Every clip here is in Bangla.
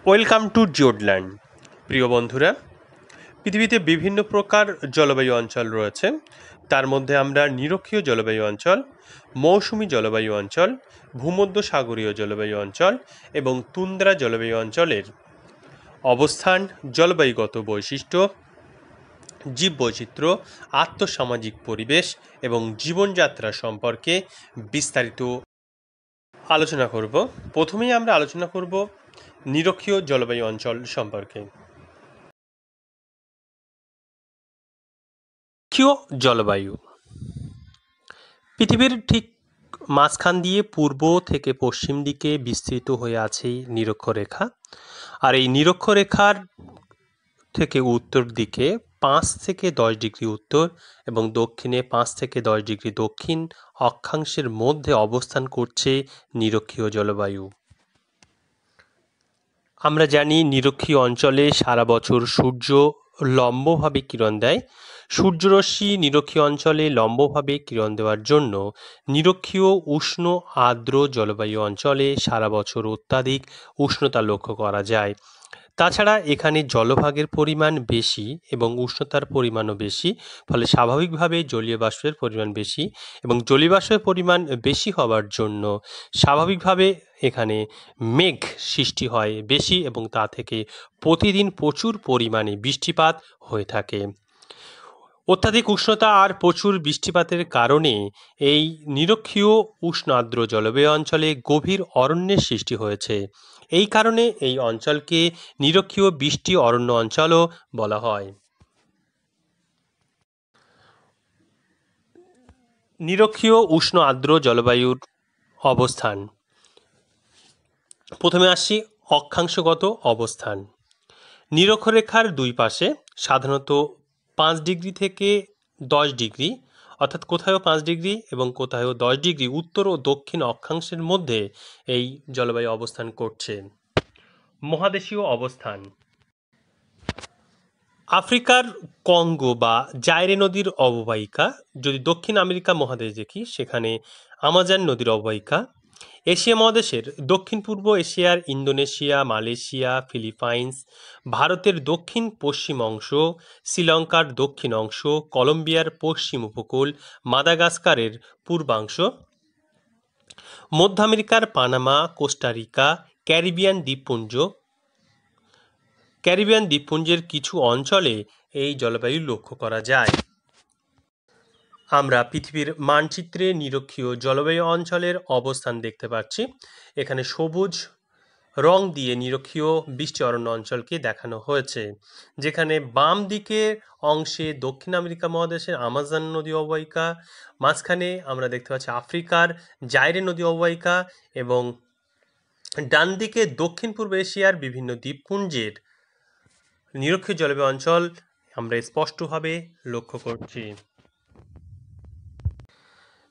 Welcome to জিওডল্যান্ড। প্রিয় বন্ধুরা, পৃথিবীতে বিভিন্ন প্রকার জলবায়ু অঞ্চল রয়েছে। তার মধ্যে আমরা নিরক্ষীয় জলবায়ু অঞ্চল, মৌসুমী জলবায়ু অঞ্চল, ভূমধ্যসাগরীয় জলবায়ু অঞ্চল এবং তুন্দ্রা জলবায়ু অঞ্চলের অবস্থান, জলবায়ুগত বৈশিষ্ট্য, জীববৈচিত্র্য, আর্থসামাজিক পরিবেশ এবং জীবনযাত্রা সম্পর্কে বিস্তারিত আলোচনা করব। প্রথমেই আমরা আলোচনা করব নিরক্ষীয় জলবায়ু অঞ্চল সম্পর্কে। নিরক্ষীয় জলবায়ু পৃথিবীর ঠিক মাঝখান দিয়ে পূর্ব থেকে পশ্চিম দিকে বিস্তৃত হয়ে আছে নিরক্ষরেখা। আর এই নিরক্ষরেখার থেকে উত্তর দিকে 5 থেকে 10 ডিগ্রি উত্তর এবং দক্ষিণে 5 থেকে 10 ডিগ্রি দক্ষিণ অক্ষাংশের মধ্যে অবস্থান করছে নিরক্ষীয় জলবায়ু। আমরা জানি নিরক্ষীয় অঞ্চলে সারা বছর সূর্য লম্বভাবে কিরণ দেয়। সূর্যরশ্মি নিরক্ষীয় অঞ্চলে লম্বভাবে কিরণ দেওয়ার জন্য নিরক্ষীয় উষ্ণ আর্দ্র জলবায়ু অঞ্চলে সারা বছর অত্যাধিক উষ্ণতা লক্ষ্য করা যায়। তাছাড়া এখানে জলভাগের পরিমাণ বেশি এবং উষ্ণতার পরিমাণও বেশি, ফলে স্বাভাবিকভাবে জলীয় বাষ্পের পরিমাণ বেশি এবং জলীয় বাষ্পের পরিমাণ বেশি হওয়ার জন্য স্বাভাবিকভাবে এখানে মেঘ সৃষ্টি হয় বেশি এবং তা থেকে প্রতিদিন প্রচুর পরিমাণে বৃষ্টিপাত হয়ে থাকে। অত্যাধিক উষ্ণতা আর প্রচুর বৃষ্টিপাতের কারণে এই নিরক্ষীয় উষ্ণ আর্দ্র জলবায়ু অঞ্চলে গভীর অরণ্যের সৃষ্টি হয়েছে। এই কারণে এই অঞ্চলকে নিরক্ষীয় বৃষ্টি অরণ্য অঞ্চলও বলা হয়। নিরক্ষীয় উষ্ণ আর্দ্র জলবায়ুর অবস্থান। প্রথমে আসছি অক্ষাংশগত অবস্থান। নিরক্ষরেখার দুই পাশে সাধারণত 5 ডিগ্রি থেকে 10 ডিগ্রি, অর্থাৎ কোথাও 5 ডিগ্রি এবং কোথাও 10 ডিগ্রি উত্তর ও দক্ষিণ অক্ষাংশের মধ্যে এই জলবায়ু অবস্থান করছে। মহাদেশীয় অবস্থান। আফ্রিকার কঙ্গো বা জাইরে নদীর অববাহিকা, যদি দক্ষিণ আমেরিকা মহাদেশ দেখি সেখানে আমাজন নদীর অববাহিকা। এশিয়া মহাদেশের দক্ষিণ পূর্ব এশিয়ার ইন্দোনেশিয়া, মালয়েশিয়া, ফিলিপাইন্স, ভারতের দক্ষিণ পশ্চিম অংশ, শ্রীলঙ্কার দক্ষিণ অংশ, কলম্বিয়ার পশ্চিম উপকূল, মাদাগাস্কারের পূর্বাংশ, মধ্য আমেরিকার পানামা, কোস্টারিকা, ক্যারিবিয়ান দ্বীপপুঞ্জের কিছু অঞ্চলে এই জলবায়ু লক্ষ্য করা যায়। আমরা পৃথিবীর মানচিত্রে নিরক্ষীয় জলবায়ু অঞ্চলের অবস্থান দেখতে পাচ্ছি। এখানে সবুজ রং দিয়ে নিরক্ষীয় বৃষ্টি অরণ্য অঞ্চলকে দেখানো হয়েছে, যেখানে বাম দিকের অংশে দক্ষিণ আমেরিকা মহাদেশের আমাজন নদী অববাহিকা, মাঝখানে আমরা দেখতে পাচ্ছি আফ্রিকার জাইরে নদী অববাহিকা এবং ডান দিকে দক্ষিণ পূর্ব এশিয়ার বিভিন্ন দ্বীপপুঞ্জের নিরক্ষীয় জলবায়ু অঞ্চল আমরা স্পষ্টভাবে লক্ষ্য করছি।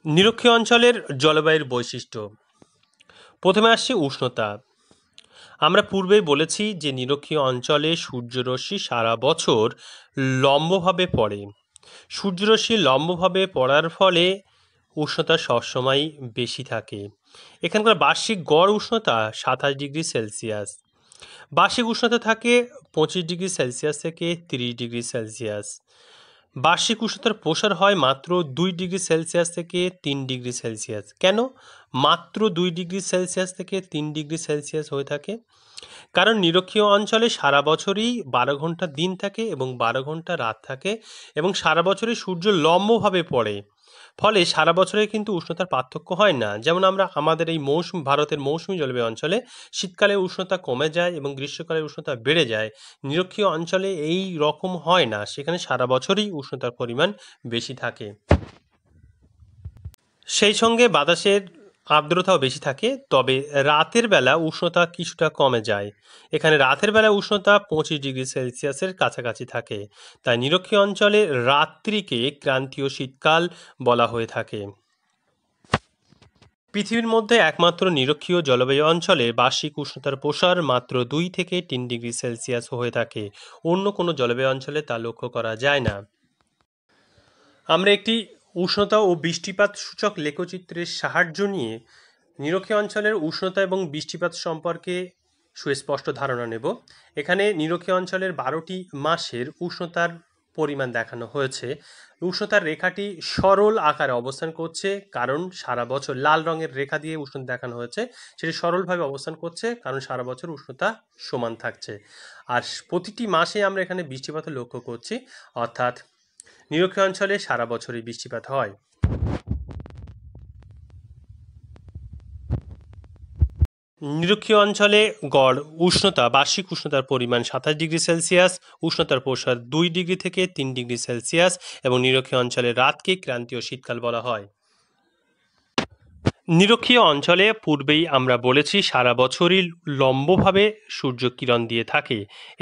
নিরক্ষীয় অঞ্চলের জলবায়ুর বৈশিষ্ট্য। প্রথমে আসছে উষ্ণতা। আমরা পূর্বেই বলেছি যে নিরক্ষীয় অঞ্চলে সূর্যরশ্মি সারা বছর লম্বভাবে পড়ে। সূর্যরশ্মি লম্বভাবে পড়ার ফলে উষ্ণতা সবসময় বেশি থাকে। এখানকার বার্ষিক গড় উষ্ণতা 27 ডিগ্রি সেলসিয়াস। বার্ষিক উষ্ণতা থাকে 25 ডিগ্রি সেলসিয়াস থেকে 30 ডিগ্রি সেলসিয়াস। বার্ষিক উষ্ণতার প্রসার হয় মাত্র 2 ডিগ্রি সেলসিয়াস থেকে 3 ডিগ্রি সেলসিয়াস। কেন মাত্র 2 ডিগ্রি সেলসিয়াস থেকে 3 ডিগ্রি সেলসিয়াস হয়ে থাকে? কারণ নিরক্ষীয় অঞ্চলে সারা বছরই 12 ঘন্টা দিন থাকে এবং 12 ঘন্টা রাত থাকে এবং সারা বছরই সূর্য লম্বভাবে পড়ে, ফলে সারা বছরে কিন্তু উষ্ণতার পার্থক্য হয় না। যেমন আমরা আমাদের এই ভারতের মৌসুমী জলবায়ু অঞ্চলে শীতকালে উষ্ণতা কমে যায় এবং গ্রীষ্মকালে উষ্ণতা বেড়ে যায়। নিরক্ষীয় অঞ্চলে এই রকম হয় না, সেখানে সারা বছরই উষ্ণতার পরিমাণ বেশি থাকে। সেই সঙ্গে বাতাসের আর্দ্রতাও বেশি থাকে, তবে রাতের বেলা উষ্ণতা কিছুটা কমে যায়। এখানে রাতের বেলা উষ্ণতা 25 ডিগ্রি সেলসিয়াসের কাছাকাছি থাকে। তাই নিরক্ষীয় অঞ্চলে রাত্রিকে ক্রান্তীয় শীতকাল বলা হয়ে থাকে। পৃথিবীর মধ্যে একমাত্র নিরক্ষীয় জলবায়ু অঞ্চলে বার্ষিক উষ্ণতার প্রসার মাত্র 2 থেকে 3 ডিগ্রি সেলসিয়াস হয়ে থাকে। অন্য কোনো জলবায়ু অঞ্চলে তা লক্ষ্য করা যায় না। আমরা একটি উষ্ণতা ও বৃষ্টিপাত সূচক লেখচিত্রের সাহায্য নিয়ে নিরক্ষীয় অঞ্চলের উষ্ণতা এবং বৃষ্টিপাত সম্পর্কে সুস্পষ্ট ধারণা নেব। এখানে নিরক্ষীয় অঞ্চলের 12টি মাসের উষ্ণতার পরিমাণ দেখানো হয়েছে। উষ্ণতার রেখাটি সরল আকারে অবস্থান করছে, কারণ সারা বছর লাল রঙের রেখা দিয়ে উষ্ণতা দেখানো হয়েছে, সেটি সরলভাবে অবস্থান করছে কারণ সারা বছর উষ্ণতা সমান থাকছে। আর প্রতিটি মাসে আমরা এখানে বৃষ্টিপাত লক্ষ্য করছি, অর্থাৎ নিরক্ষীয় অঞ্চলে সারা বছরই বৃষ্টিপাত হয়। নিরক্ষীয় অঞ্চলে গড় উষ্ণতা, বার্ষিক উষ্ণতার পরিমাণ 27°C, উষ্ণতার প্রসার 2 থেকে 3°C, এবং নিরক্ষীয় অঞ্চলের রাতকে ক্রান্তীয় শীতকাল বলা হয়। নিরক্ষীয় অঞ্চলে পূর্বেই আমরা বলেছি সারা বছরই লম্বভাবে সূর্য কিরণ দিয়ে থাকে।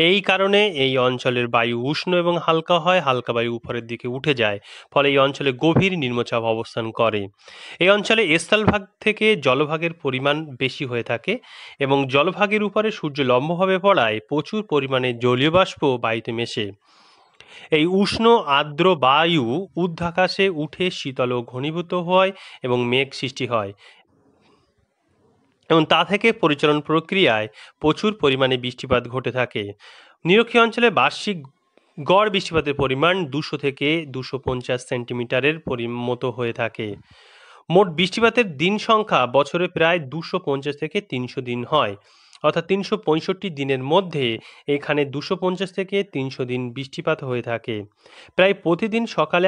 এই কারণে এই অঞ্চলের বায়ু উষ্ণ এবং হালকা হয়, হালকা বায়ু উপরের দিকে উঠে যায়, ফলে এই অঞ্চলে গভীর নিম্নচাপ অবস্থান করে। এই অঞ্চলে স্থলভাগ থেকে জলভাগের পরিমাণ বেশি হয়ে থাকে এবং জলভাগের উপরে সূর্য লম্বভাবে পড়ায় প্রচুর পরিমাণে জলীয় বাষ্প বায়ুতে মেশে। এই উষ্ণ আর্দ্র বায়ু ঊর্ধ্বাকাশে উঠে শীতল ও ঘনীভূত হয় এবং মেঘ সৃষ্টি হয়, এবং তা থেকে পরিচলন প্রক্রিয়ায় প্রচুর পরিমাণে বৃষ্টিপাত ঘটে থাকে। নিরক্ষীয় অঞ্চলে বার্ষিক গড় বৃষ্টিপাতের পরিমাণ 200 থেকে 250 সেন্টিমিটারের মতো হয়ে থাকে। মোট বৃষ্টিপাতের দিন সংখ্যা বছরে প্রায় 250 থেকে 300 দিন হয়, অর্থাৎ 365 দিনের মধ্যে এখানে 250 থেকে 300 দিন বৃষ্টিপাত হয়ে থাকে। প্রায় প্রতিদিন সকালে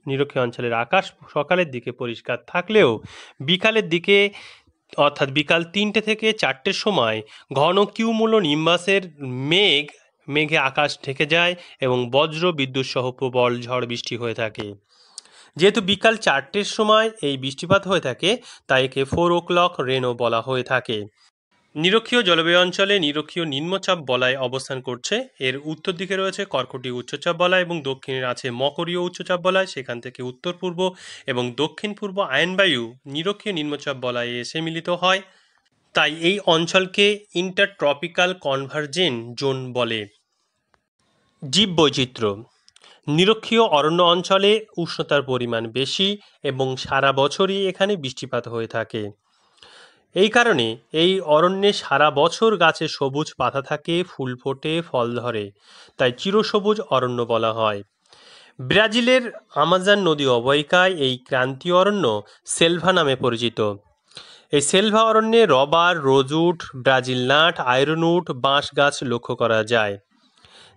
নিরক্ষীয় অঞ্চলের আকাশ সকালের দিকে পরিষ্কার থাকলেও বিকালের দিকে, অর্থাৎ বিকাল 3টে থেকে 4টের সময় ঘন কিউমুলো নিম্বাসের মেঘে আকাশ ঢেকে যায় এবং বজ্র বিদ্যুৎ সহ প্রবল ঝড় বৃষ্টি হয়ে থাকে। যেহেতু বিকাল 4টের সময় এই বৃষ্টিপাত হয়ে থাকে, তাই একে 4 o'clock রেনও বলা হয়ে থাকে। নিরক্ষীয় জলবায়ু অঞ্চলে নিরক্ষীয় নিম্নচাপ বলয় অবস্থান করছে। এর উত্তর দিকে রয়েছে কর্কটীয় উচ্চচাপ বলয় এবং দক্ষিণে আছে মকরীয় উচ্চচাপ বলয়। সেখান থেকে উত্তর পূর্ব এবং দক্ষিণ পূর্ব আয়নবায়ু নিরক্ষীয় নিম্নচাপ বলয়ে এসে মিলিত হয়, তাই এই অঞ্চলকে ইন্টারট্রপিক্যাল কনভার্জেন্ট জোন বলে। জীববৈচিত্র্য। নিরক্ষীয় অরণ্য অঞ্চলে উষ্ণতার পরিমাণ বেশি এবং সারা বছরই এখানে বৃষ্টিপাত হয়ে থাকে। এই কারণে এই অরণ্যে সারা বছর গাছে সবুজ পাতা থাকে, ফুল ফোটে, ফল ধরে, তাই চিরসবুজ অরণ্য বলা হয়। ব্রাজিলের আমাজন নদী অববাহিকায় এই ক্রান্তীয় অরণ্য সেলভা নামে পরিচিত। এই সেলভা অরণ্যে রবার, রোজউড, ব্রাজিল নাট, আয়রনউড, বাঁশ গাছ লক্ষ্য করা যায়।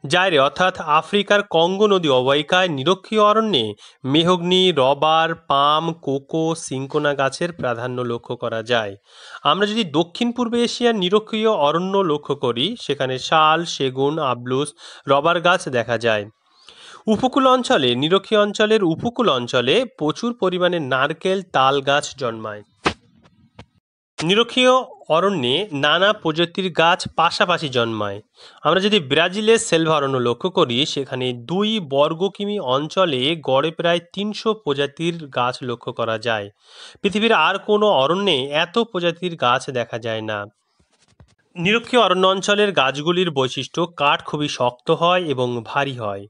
জায়রে অর্থাৎ আফ্রিকার কঙ্গো নদী অববাহিকায় নিরক্ষীয় অরণ্যে মেহগনি, রবার, পাম, কোকো, সিনকোনা গাছের প্রাধান্য লক্ষ্য করা যায়। আমরা যদি দক্ষিণ পূর্ব এশিয়ার নিরক্ষীয় অরণ্য লক্ষ্য করি, সেখানে শাল, সেগুন, আবলুস, রবার গাছ দেখা যায়। উপকূল অঞ্চলে নিরক্ষীয় অঞ্চলের উপকূল অঞ্চলে প্রচুর পরিমাণে নারকেল, তাল গাছ জন্মায়। নিরক্ষীয় অরণ্যে নানা প্রজাতির গাছ পাশাপাশি জন্মায়। আমরা যদি ব্রাজিলের সেলভা অরণ্য লক্ষ্য করি, সেখানে 2 বর্গ কিমি অঞ্চলে গড়ে প্রায় 300 প্রজাতির গাছ লক্ষ্য করা যায়। পৃথিবীর আর কোনো অরণ্যে এত প্রজাতির গাছ দেখা যায় না। নিরক্ষীয় অরণ্য অঞ্চলের গাছগুলির বৈশিষ্ট্য কাঠ খুবই শক্ত হয় এবং ভারী হয়,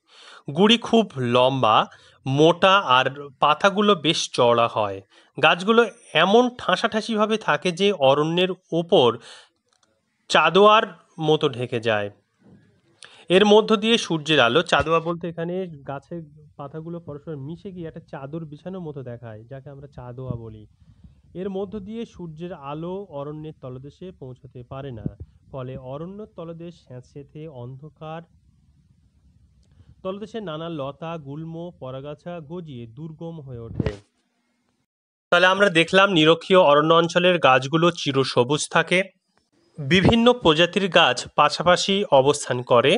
গুড়ি খুব লম্বা, মোটা, আর পাতাগুলো বেশ চওড়া হয়। গাছগুলো এমন ঠাসাঠাসিভাবে থাকে যে অরণ্যের ওপর চাদোয়ার মতো ঢেকে যায়। এর মধ্য দিয়ে সূর্যের আলো, চাদোয়া বলতে এখানে গাছের পাতাগুলো পরস্পর মিশে গিয়ে একটা চাদর বিছানোর মতো দেখায়, যাকে আমরা চাদোয়া বলি। এর মধ্য দিয়ে সূর্যের আলো অরণ্যের তলদেশে পৌঁছতে পারে না, ফলে অরণ্যের তলদেশ স্যাঁতসেঁতে অন্ধকার। তলদেশে নানা লতা, গুল্ম, পরাগাছা গজিয়ে দুর্গম হয়ে ওঠে। তাহলে আমরা দেখলাম নিরক্ষীয় অরণ্য অঞ্চলের গাছগুলো চিরসবুজ থাকে, বিভিন্ন প্রজাতির গাছ পাশাপাশি অবস্থান করে,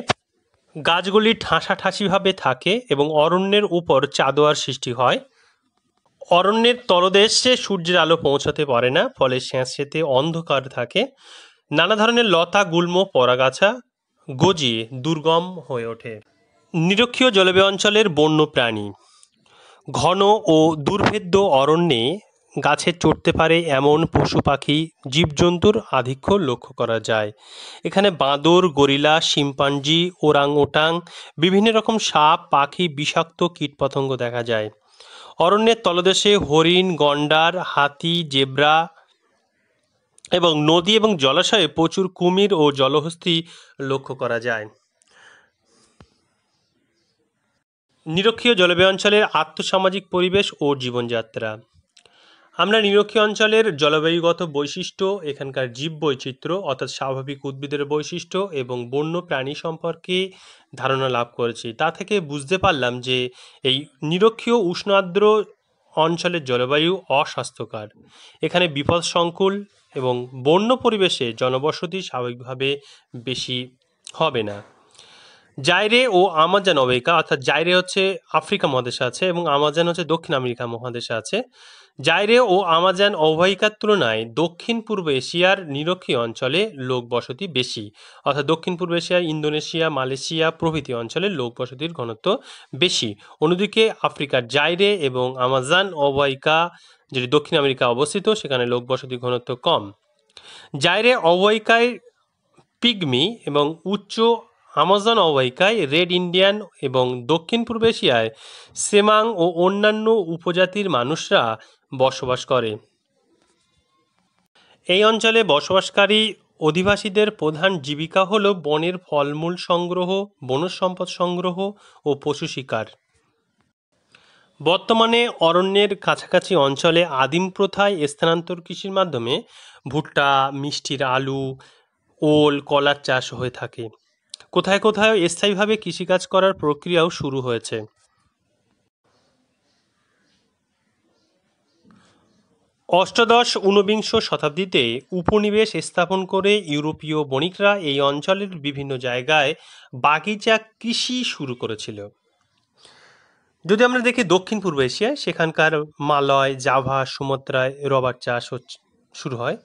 গাছগুলি ঠাসাঠাসিভাবে থাকে এবং অরণ্যের উপর চাদোয়ার সৃষ্টি হয়। অরণ্যের তলদেশে সূর্যের আলো পৌঁছাতে পারে না, ফলে স্যাঁতসেঁতে অন্ধকার থাকে। নানা ধরনের লতা, গুল্ম, পরাগাছা গজিয়ে দুর্গম হয়ে ওঠে। নিরক্ষীয় জলবায়ু অঞ্চলের বন্য প্রাণী। ঘন ও দুর্ভেদ্য অরণ্যে গাছে চড়তে পারে এমন পশু পাখি, জীবজন্তুর আধিক্য লক্ষ্য করা যায়। এখানে বাঁদর, গরিলা, শিম্পাঞ্জি, ওরাং ওটাং, বিভিন্ন রকম সাপ, পাখি, বিষাক্ত কীটপতঙ্গ দেখা যায়। অরণ্যের তলদেশে হরিণ, গন্ডার, হাতি, জেব্রা এবং নদী এবং জলাশয়ে প্রচুর কুমির ও জলহস্তী লক্ষ্য করা যায়। নিরক্ষীয় জলবায়ু অঞ্চলের আর্থসামাজিক পরিবেশ ও জীবনযাত্রা। আমরা নিরক্ষীয় অঞ্চলের জলবায়ুগত বৈশিষ্ট্য, এখানকার জীববৈচিত্র্য অর্থাৎ স্বাভাবিক উদ্ভিদের বৈশিষ্ট্য এবং বন্য প্রাণী সম্পর্কে ধারণা লাভ করেছি। তা থেকে বুঝতে পারলাম যে এই নিরক্ষীয় উষ্ণ আর্দ্র অঞ্চলের জলবায়ু অস্বাস্থ্যকর। এখানে বিপদসংকুল এবং বন্য পরিবেশে জনবসতি স্বাভাবিকভাবে বেশি হবে না। জাইরে ও আমাজন অববাহিকা, অর্থাৎ জাইরে হচ্ছে আফ্রিকা মহাদেশে আছে এবং আমাজন হচ্ছে দক্ষিণ আমেরিকা মহাদেশে আছে। জাইরে ও আমাজন অববাহিকার তুলনায় দক্ষিণ পূর্ব এশিয়ার নিরক্ষীয় অঞ্চলে লোক বসতি বেশি, অর্থাৎ দক্ষিণ পূর্ব এশিয়া, ইন্দোনেশিয়া, মালয়েশিয়া প্রভৃতি অঞ্চলে লোক বসতির ঘনত্ব বেশি। অন্যদিকে আফ্রিকার জাইরে এবং আমাজন অববাহিকা, যেটি দক্ষিণ আমেরিকা অবস্থিত, সেখানে লোক বসতির ঘনত্ব কম। জাইরে অববাহিকায় পিগমি এবং উচ্চ আমাজন অববাহিকায় রেড ইন্ডিয়ান এবং দক্ষিণ পূর্ব এশিয়ায় সেমাং ও অন্যান্য উপজাতির মানুষরা বসবাস করে। এই অঞ্চলে বসবাসকারী অধিবাসীদের প্রধান জীবিকা হল বনের ফলমূল সংগ্রহ, বনজ সম্পদ সংগ্রহ ও পশু শিকার। বর্তমানে অরণ্যের কাছাকাছি অঞ্চলে আদিম প্রথায় স্থানান্তর কৃষির মাধ্যমে ভুট্টা, মিষ্টির আলু, ওল, কলার চাষ হয়ে থাকে। কোথায় কোথায় স্থায়ীভাবে কৃষিকাজ করার প্রক্রিয়াও শুরু হয়েছে। অষ্টাদশ ঊনবিংশ শতাব্দীতে উপনিবেশ স্থাপন করে ইউরোপীয় বণিকরা এই অঞ্চলের বিভিন্ন জায়গায় বাগিচা কৃষি শুরু করেছিল। যদি আমরা দেখি দক্ষিণ পূর্ব এশিয়ায়, সেখানকার মালয়, জাভা, সুমাত্রায় রবার চাষ শুরু হয়।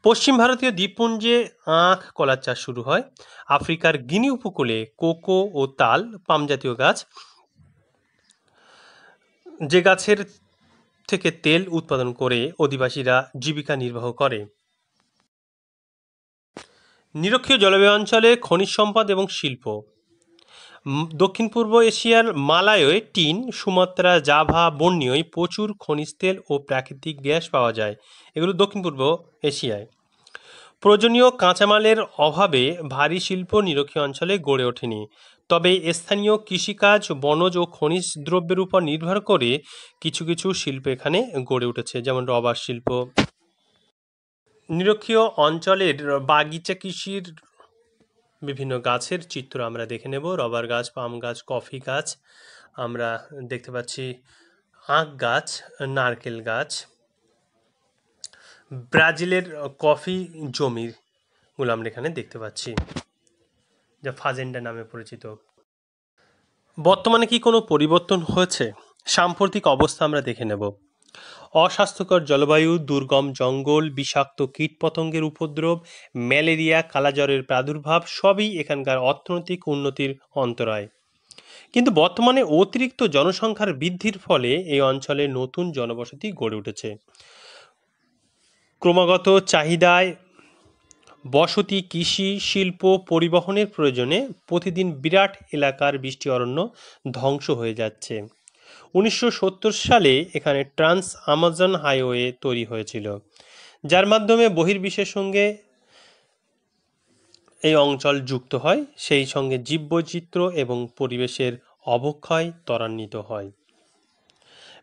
পশ্চিম ভারতীয় দ্বীপপুঞ্জে আখ, কলার চাষ শুরু হয়। আফ্রিকার গিনি উপকূলে কোকো ও তাল, পাম জাতীয় গাছ, যে গাছের থেকে তেল উৎপাদন করে অধিবাসীরা জীবিকা নির্বাহ করে। নিরক্ষীয় জলবায়ু অঞ্চলে খনিজ সম্পদ এবং শিল্প। দক্ষিণ পূর্ব এশিয়ার মালয়ে টিন, সুমাত্রা, জাভা, বর্নিয়ায় প্রচুর খনিজ তেল ও প্রাকৃতিক গ্যাস পাওয়া যায়। এগুলো দক্ষিণ পূর্ব এশিয়ায়। প্রয়োজনীয় কাঁচামালের অভাবে ভারী শিল্প নিরক্ষীয় অঞ্চলে গড়ে ওঠেনি। তবে স্থানীয় কৃষিকাজ, বনজ ও খনিজ দ্রব্যের উপর নির্ভর করে কিছু কিছু শিল্প এখানে গড়ে উঠেছে, যেমন রবার শিল্প। নিরক্ষীয় অঞ্চলের বাগিচা কৃষির বিভিন্ন গাছের চিত্র আমরা দেখে নেব। রবার গাছ, পাম গাছ, কফি গাছ, আমরা দেখতে পাচ্ছি আখ গাছ, নারকেল গাছ। ব্রাজিলের কফি জমিগুলো আমরা এখানে দেখতে পাচ্ছি, যা ফাজেন্ডা নামে পরিচিত। বর্তমানে কি কোনো পরিবর্তন হয়েছে? সাম্প্রতিক অবস্থা আমরা দেখে নেব। অস্বাস্থ্যকর জলবায়ু, দুর্গম জঙ্গল, বিষাক্ত কীটপতঙ্গের উপদ্রব, ম্যালেরিয়া, কালাজ্বরের প্রাদুর্ভাব সবই এখানকার অর্থনৈতিক উন্নতির অন্তরায়। কিন্তু বর্তমানে অতিরিক্ত জনসংখ্যার বৃদ্ধির ফলে এই অঞ্চলে নতুন জনবসতি গড়ে উঠেছে। ক্রমাগত চাহিদায় বসতি, কৃষি, শিল্প, পরিবহনের প্রয়োজনে প্রতিদিন বিরাট এলাকার বৃষ্টি অরণ্য ধ্বংস হয়ে যাচ্ছে। 1970 সালে এখানে ট্রান্স আমাজন হাইওয়ে তৈরি হয়েছিল, যার মাধ্যমে বহির্বিশ্বের সঙ্গে এই অঞ্চল যুক্ত হয়, সেই সঙ্গে জীববৈচিত্র্য এবং পরিবেশের অবক্ষয় ত্বরান্বিত হয়।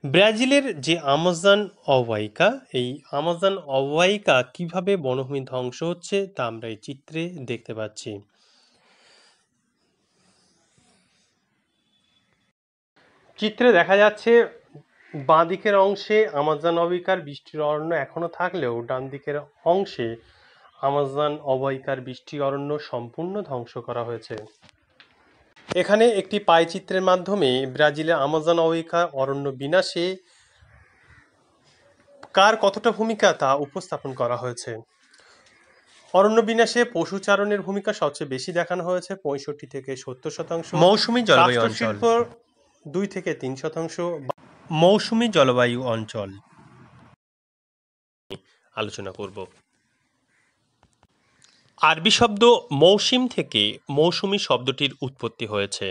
ব্রাজিলের যে আমাজন অববাহিকা, এই আমাজন অববাহিকা কিভাবে বনভূমি ধ্বংস হচ্ছে তা আমরা এই চিত্রে দেখতে পাচ্ছি। চিত্রে দেখা যাচ্ছে বাঁ দিকের অংশে আমাজন অববাহিকার বৃষ্টির অরণ্য এখনো থাকলেও ডান দিকের অংশে আমাজন অববাহিকার বৃষ্টি অরণ্য সম্পূর্ণ ধ্বংস করা হয়েছে। এখানে একটি পাইচিত্রের মাধ্যমে ব্রাজিলের আমাজন অববাহিকা অরণ্য বিনাশে কার কতটা ভূমিকা তা উপস্থাপন করা হয়েছে। অরণ্য বিনাশে পশুচারণের ভূমিকা সবচেয়ে বেশি দেখানো হয়েছে, 65 থেকে 70%। মৌসুমী জলবায়ু অঞ্চল শিল্প 2 থেকে 3%। মৌসুমী জলবায়ু অঞ্চল আলোচনা করব। আরবি শব্দ মৌসিম থেকে মৌসুমী শব্দটির উৎপত্তি হয়েছে।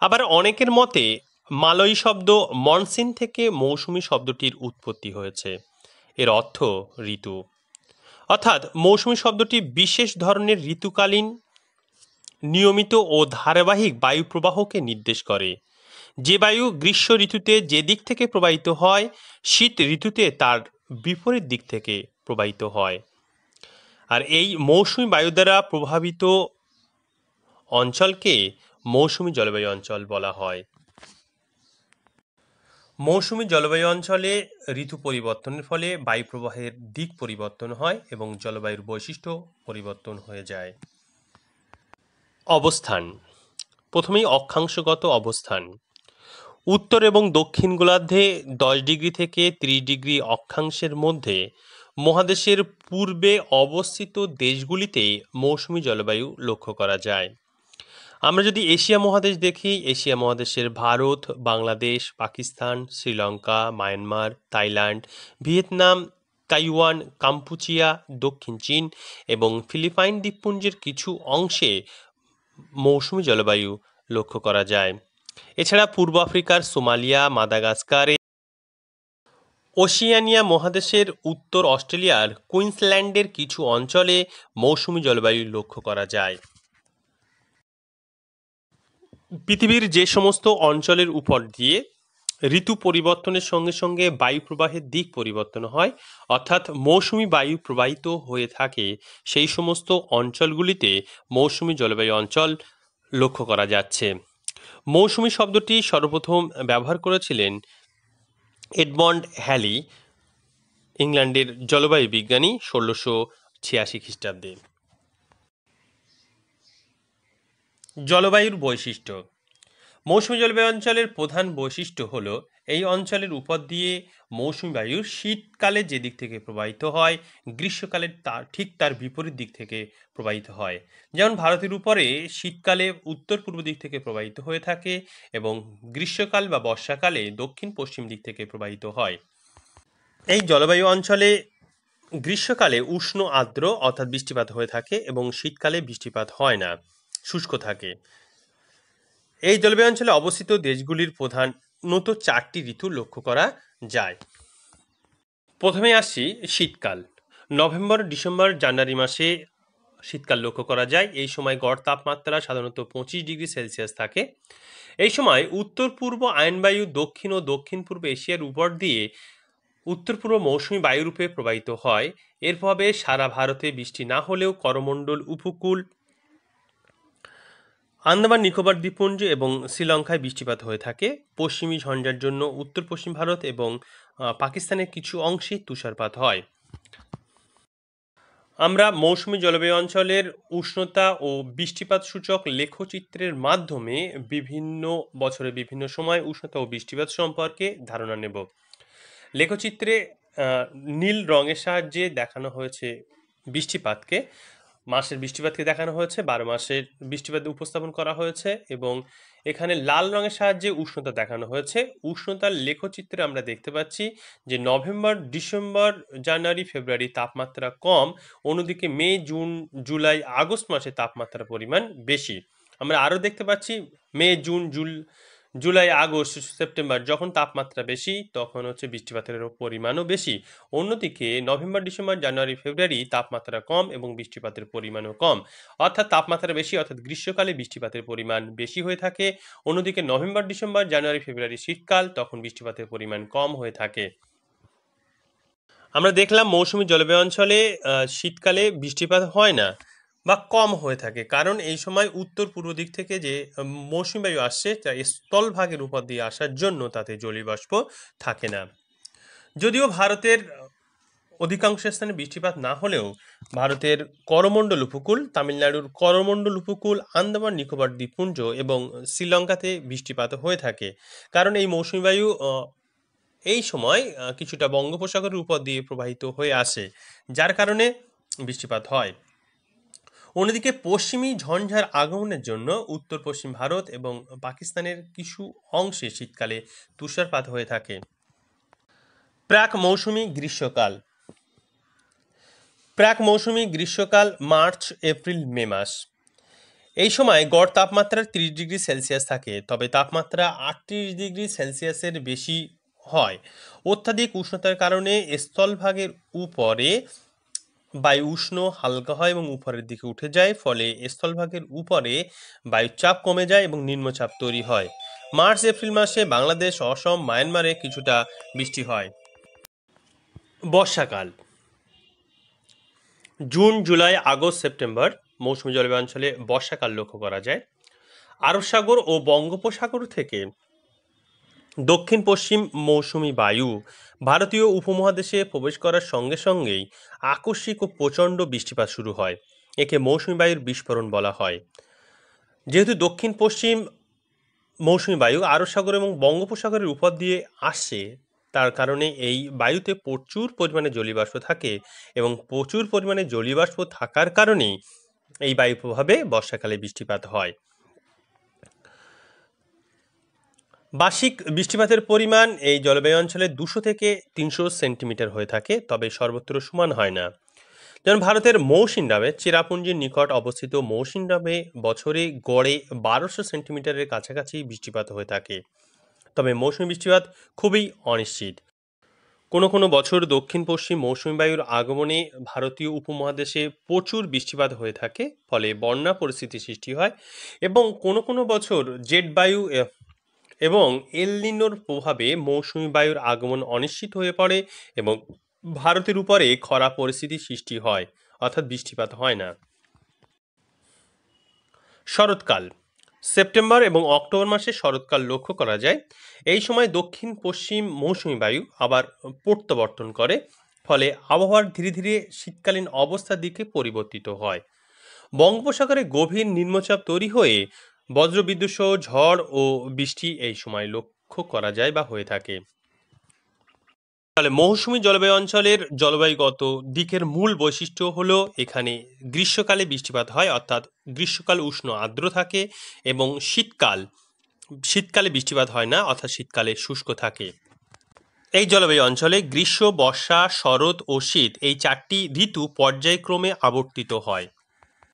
আবার অনেকের মতে মালয়ী শব্দ মনসিন থেকে মৌসুমী শব্দটির উৎপত্তি হয়েছে। এর অর্থ ঋতু। অর্থাৎ মৌসুমী শব্দটি বিশেষ ধরনের ঋতুকালীন নিয়মিত ও ধারাবাহিক বায়ু প্রবাহকে নির্দেশ করে। যে বায়ু গ্রীষ্ম ঋতুতে যে দিক থেকে প্রবাহিত হয়, শীত ঋতুতে তার বিপরীত দিক থেকে প্রবাহিত হয়। আর এই মৌসুমী বায়ু দ্বারা প্রভাবিত অঞ্চলকে মৌসুমী জলবায়ু অঞ্চল বলা হয়। মৌসুমী জলবায়ু অঞ্চলে ঋতু পরিবর্তনের ফলে বায়ু প্রবাহের দিক পরিবর্তন হয় এবং জলবায়ুর বৈশিষ্ট্য পরিবর্তন হয়ে যায়। অবস্থান, প্রথমেই অক্ষাংশগত অবস্থান। উত্তর এবং দক্ষিণ গোলার্ধে 10 ডিগ্রি থেকে 30 ডিগ্রি অক্ষাংশের মধ্যে মহাদেশের পূর্বে অবস্থিত দেশগুলিতে মৌসুমী জলবায়ু লক্ষ্য করা যায়। আমরা যদি এশিয়া মহাদেশ দেখি, এশিয়া মহাদেশের Bharat, Bangladesh, Pakistan, Sri Lanka, Myanmar, Thailand, Vietnam, Taiwan, Kampuchea, দক্ষিণ চীন এবং ফিলিপাইন দ্বীপপুঞ্জের কিছু অংশে মৌসুমী জলবায়ু লক্ষ্য করা যায়। এছাড়া পূর্ব আফ্রিকার সোমালিয়া, মাদাগাস্কারে, ওশিয়ানিয়া মহাদেশের উত্তর অস্ট্রেলিয়ার কুইন্সল্যান্ডের কিছু অঞ্চলে মৌসুমী জলবায়ু লক্ষ্য করা যায়। পৃথিবীর যে সমস্ত অঞ্চলের উপর দিয়ে ঋতু পরিবর্তনের সঙ্গে সঙ্গে বায়ু প্রবাহের দিক পরিবর্তন হয়, অর্থাৎ মৌসুমী বায়ু প্রবাহিত হয়ে থাকে, সেই সমস্ত অঞ্চলগুলিতে মৌসুমী জলবায়ু অঞ্চল লক্ষ্য করা যাচ্ছে। মৌসুমী শব্দটি সর্বপ্রথম ব্যবহার করেছিলেন এডমন্ড হ্যালি, ইংল্যান্ডের জলবায়ু বিজ্ঞানী, 1686 খ্রিস্টাব্দে। জলবায়ুর বৈশিষ্ট্য। মৌসুমী জলবায়ু অঞ্চলের প্রধান বৈশিষ্ট্য হল এই অঞ্চলের উপর দিয়ে মৌসুমী বায়ু শীতকালে যে দিক থেকে প্রবাহিত হয়, গ্রীষ্মকালে ঠিক তার বিপরীত দিক থেকে প্রবাহিত হয়। যেমন ভারতের উপরে শীতকালে উত্তর পূর্ব দিক থেকে প্রবাহিত হয়ে থাকে এবং গ্রীষ্মকাল বা বর্ষাকালে দক্ষিণ পশ্চিম দিক থেকে প্রবাহিত হয়। এই জলবায়ু অঞ্চলে গ্রীষ্মকালে উষ্ণ আর্দ্র অর্থাৎ বৃষ্টিপাত হয়ে থাকে এবং শীতকালে বৃষ্টিপাত হয় না, শুষ্ক থাকে। এই জলবায়ু অঞ্চলে অবস্থিত দেশগুলির প্রধানত 4টি ঋতু লক্ষ্য করা যায়। প্রথমে আসছি শীতকাল। নভেম্বর, ডিসেম্বর, জানুয়ারি মাসে শীতকাল লক্ষ্য করা যায়। এই সময় গড় তাপমাত্রা সাধারণত 25 ডিগ্রি সেলসিয়াস থাকে। এই সময় উত্তর পূর্ব আয়নবায়ু দক্ষিণ ও দক্ষিণ পূর্ব এশিয়ার উপর দিয়ে উত্তর পূর্ব মৌসুমী বায়ুরূপে প্রবাহিত হয়। এর প্রভাবে সারা ভারতে বৃষ্টি না হলেও করমণ্ডল, উপকূল, আন্দামান নিকোবর দ্বীপপুঞ্জ এবং শ্রীলঙ্কায় বৃষ্টিপাত হয়ে থাকে। পশ্চিমী ঝঞ্ঝার জন্য উত্তর পশ্চিম ভারত এবং পাকিস্তানের কিছু অংশে তুষারপাত হয়। আমরা মৌসুমী জলবায়ু অঞ্চলের উষ্ণতা ও বৃষ্টিপাত সূচক লেখচিত্রের মাধ্যমে বিভিন্ন বছরে বিভিন্ন সময় উষ্ণতা ও বৃষ্টিপাত সম্পর্কে ধারণা নেব। লেখচিত্রে নীল রঙের সাহায্যে দেখানো হয়েছে বৃষ্টিপাতকে, মাসের বৃষ্টিপাতকে দেখানো হয়েছে, 12 মাসের বৃষ্টিপাত উপস্থাপন করা হয়েছে এবং এখানে লাল রঙের সাহায্যে উষ্ণতা দেখানো হয়েছে। উষ্ণতার লেখচিত্রে আমরা দেখতে পাচ্ছি যে নভেম্বর, ডিসেম্বর, জানুয়ারি, ফেব্রুয়ারি তাপমাত্রা কম, অন্যদিকে মে, জুন, জুলাই, আগস্ট মাসে তাপমাত্রার পরিমাণ বেশি। আমরা আরও দেখতে পাচ্ছি মে, জুন, জুলাই, আগস্ট, সেপ্টেম্বর যখন তাপমাত্রা বেশি তখন হচ্ছে বৃষ্টিপাতের পরিমাণও বেশি। অন্যদিকে নভেম্বর, ডিসেম্বর, জানুয়ারি, ফেব্রুয়ারি তাপমাত্রা কম এবং বৃষ্টিপাতের পরিমাণও কম, অর্থাৎ তাপমাত্রা বেশি, অর্থাৎ গ্রীষ্মকালে বৃষ্টিপাতের পরিমাণ বেশি হয়ে থাকে। অন্যদিকে নভেম্বর, ডিসেম্বর, জানুয়ারি, ফেব্রুয়ারি শীতকাল, তখন বৃষ্টিপাতের পরিমাণ কম হয়ে থাকে। আমরা দেখলাম মৌসুমী জলবায়ু অঞ্চলে শীতকালে বৃষ্টিপাত হয় না বা কম হয়ে থাকে, কারণ এই সময় উত্তর পূর্ব দিক থেকে যে মৌসুমী বায়ু আসছে তা স্থলভাগের উপর দিয়ে আসার জন্য তাতে জলীয় বাষ্প থাকে না। যদিও ভারতের অধিকাংশ স্থানে বৃষ্টিপাত না হলেও ভারতের করমণ্ডল উপকূল, তামিলনাড়ুর করমণ্ডল উপকূল, আন্দামান নিকোবর দ্বীপপুঞ্জ এবং শ্রীলঙ্কাতে বৃষ্টিপাত হয়ে থাকে, কারণ এই মৌসুমী বায়ু এই সময় কিছুটা বঙ্গোপসাগরের উপর দিয়ে প্রবাহিত হয়ে আসে, যার কারণে বৃষ্টিপাত হয়। অন্যদিকে পশ্চিমী ঝঞ্ঝার আগমনের জন্য উত্তর পশ্চিম ভারত এবং পাকিস্তানের কিছু অংশে শীতকালে তুষারপাত হয়ে থাকে। প্রাক মৌসুমী গ্রীষ্মকাল। প্রাক মৌসুমী গ্রীষ্মকাল মার্চ, এপ্রিল, মে মাস। এই সময় গড় তাপমাত্রা 30 ডিগ্রি সেলসিয়াস থাকে, তবে তাপমাত্রা 38 ডিগ্রি সেলসিয়াসের বেশি হয়। অত্যাধিক উষ্ণতার কারণে স্থলভাগের উপরে বায়ু উষ্ণ হালকা হয় এবং উপরের দিকে উঠে যায়, ফলে স্থলভাগের উপরে বায়ুর চাপ কমে যায় এবং নিম্নচাপ তৈরি হয়। মার্চ এপ্রিল মাসে বাংলাদেশ, অসম, মায়ানমারে কিছুটা বৃষ্টি হয়। বর্ষাকাল জুন, জুলাই, আগস্ট, সেপ্টেম্বর মৌসুমী জলবায়ু অঞ্চলে বর্ষাকাল লক্ষ্য করা যায়। আরব সাগর ও বঙ্গোপসাগর থেকে দক্ষিণ পশ্চিম মৌসুমী বায়ু ভারতীয় উপমহাদেশে প্রবেশ করার সঙ্গে সঙ্গেই আকস্মিক ও প্রচণ্ড বৃষ্টিপাত শুরু হয়। একে মৌসুমী বায়ুর বিস্ফোরণ বলা হয়। যেহেতু দক্ষিণ পশ্চিম মৌসুমী বায়ু আরব সাগর এবং বঙ্গোপসাগরের উপর দিয়ে আসছে, তার কারণে এই বায়ুতে প্রচুর পরিমাণে জলীয়বাষ্প থাকে এবং প্রচুর পরিমাণে জলীয়বাষ্প থাকার কারণেই এই বায়ু প্রভাবে বর্ষাকালে বৃষ্টিপাত হয়। বার্ষিক বৃষ্টিপাতের পরিমাণ এই জলবায়ু অঞ্চলে 200 থেকে 300 সেন্টিমিটার হয়ে থাকে, তবে সর্বত্র সমান হয় না। যেমন ভারতের মৌসিনরামে চেরাপুঞ্জির নিকট অবস্থিত মৌসিনরামে বছরে গড়ে 1200 সেন্টিমিটারের কাছাকাছি বৃষ্টিপাত হয়ে থাকে। তবে মৌসুমী বৃষ্টিপাত খুবই অনিশ্চিত। কোনো কোনো বছর দক্ষিণ পশ্চিম মৌসুমী বায়ুর আগমনে ভারতীয় উপমহাদেশে প্রচুর বৃষ্টিপাত হয়ে থাকে, ফলে বন্যা পরিস্থিতি সৃষ্টি হয়। এবং কোনো কোনো বছর জেট বায়ু এবং এল নিনোর প্রভাবে মৌসুমী বায়ুর আগমন অনিশ্চিত হয়ে পড়ে এবং ভারতের উপরে খরা পরিস্থিতি সৃষ্টি হয়, অর্থাৎ বৃষ্টিপাত হয় না। শরৎকাল সেপ্টেম্বর এবং অক্টোবর মাসে শরৎকাল লক্ষ্য করা যায়। এই সময় দক্ষিণ পশ্চিম মৌসুমী বায়ু আবার প্রত্যাবর্তন করে, ফলে আবহাওয়ার ধীরে ধীরে শীতকালীন অবস্থার দিকে পরিবর্তিত হয়। বঙ্গোপসাগরে গভীর নিম্নচাপ তৈরি হয়ে বজ্রবিদ্যুৎ সহ ঝড় ও বৃষ্টি এই সময় লক্ষ্য করা যায় বা হয়ে থাকে। তাহলে মৌসুমী জলবায়ু অঞ্চলের জলবায়ুগত দিকের মূল বৈশিষ্ট্য হলো এখানে গ্রীষ্মকালে বৃষ্টিপাত হয়, অর্থাৎ গ্রীষ্মকাল উষ্ণ আর্দ্র থাকে এবং শীতকালে বৃষ্টিপাত হয় না, অর্থাৎ শীতকালে শুষ্ক থাকে। এই জলবায়ু অঞ্চলে গ্রীষ্ম, বর্ষা, শরৎ ও শীত এই 4টি ঋতু পর্যায়ক্রমে আবর্তিত হয়।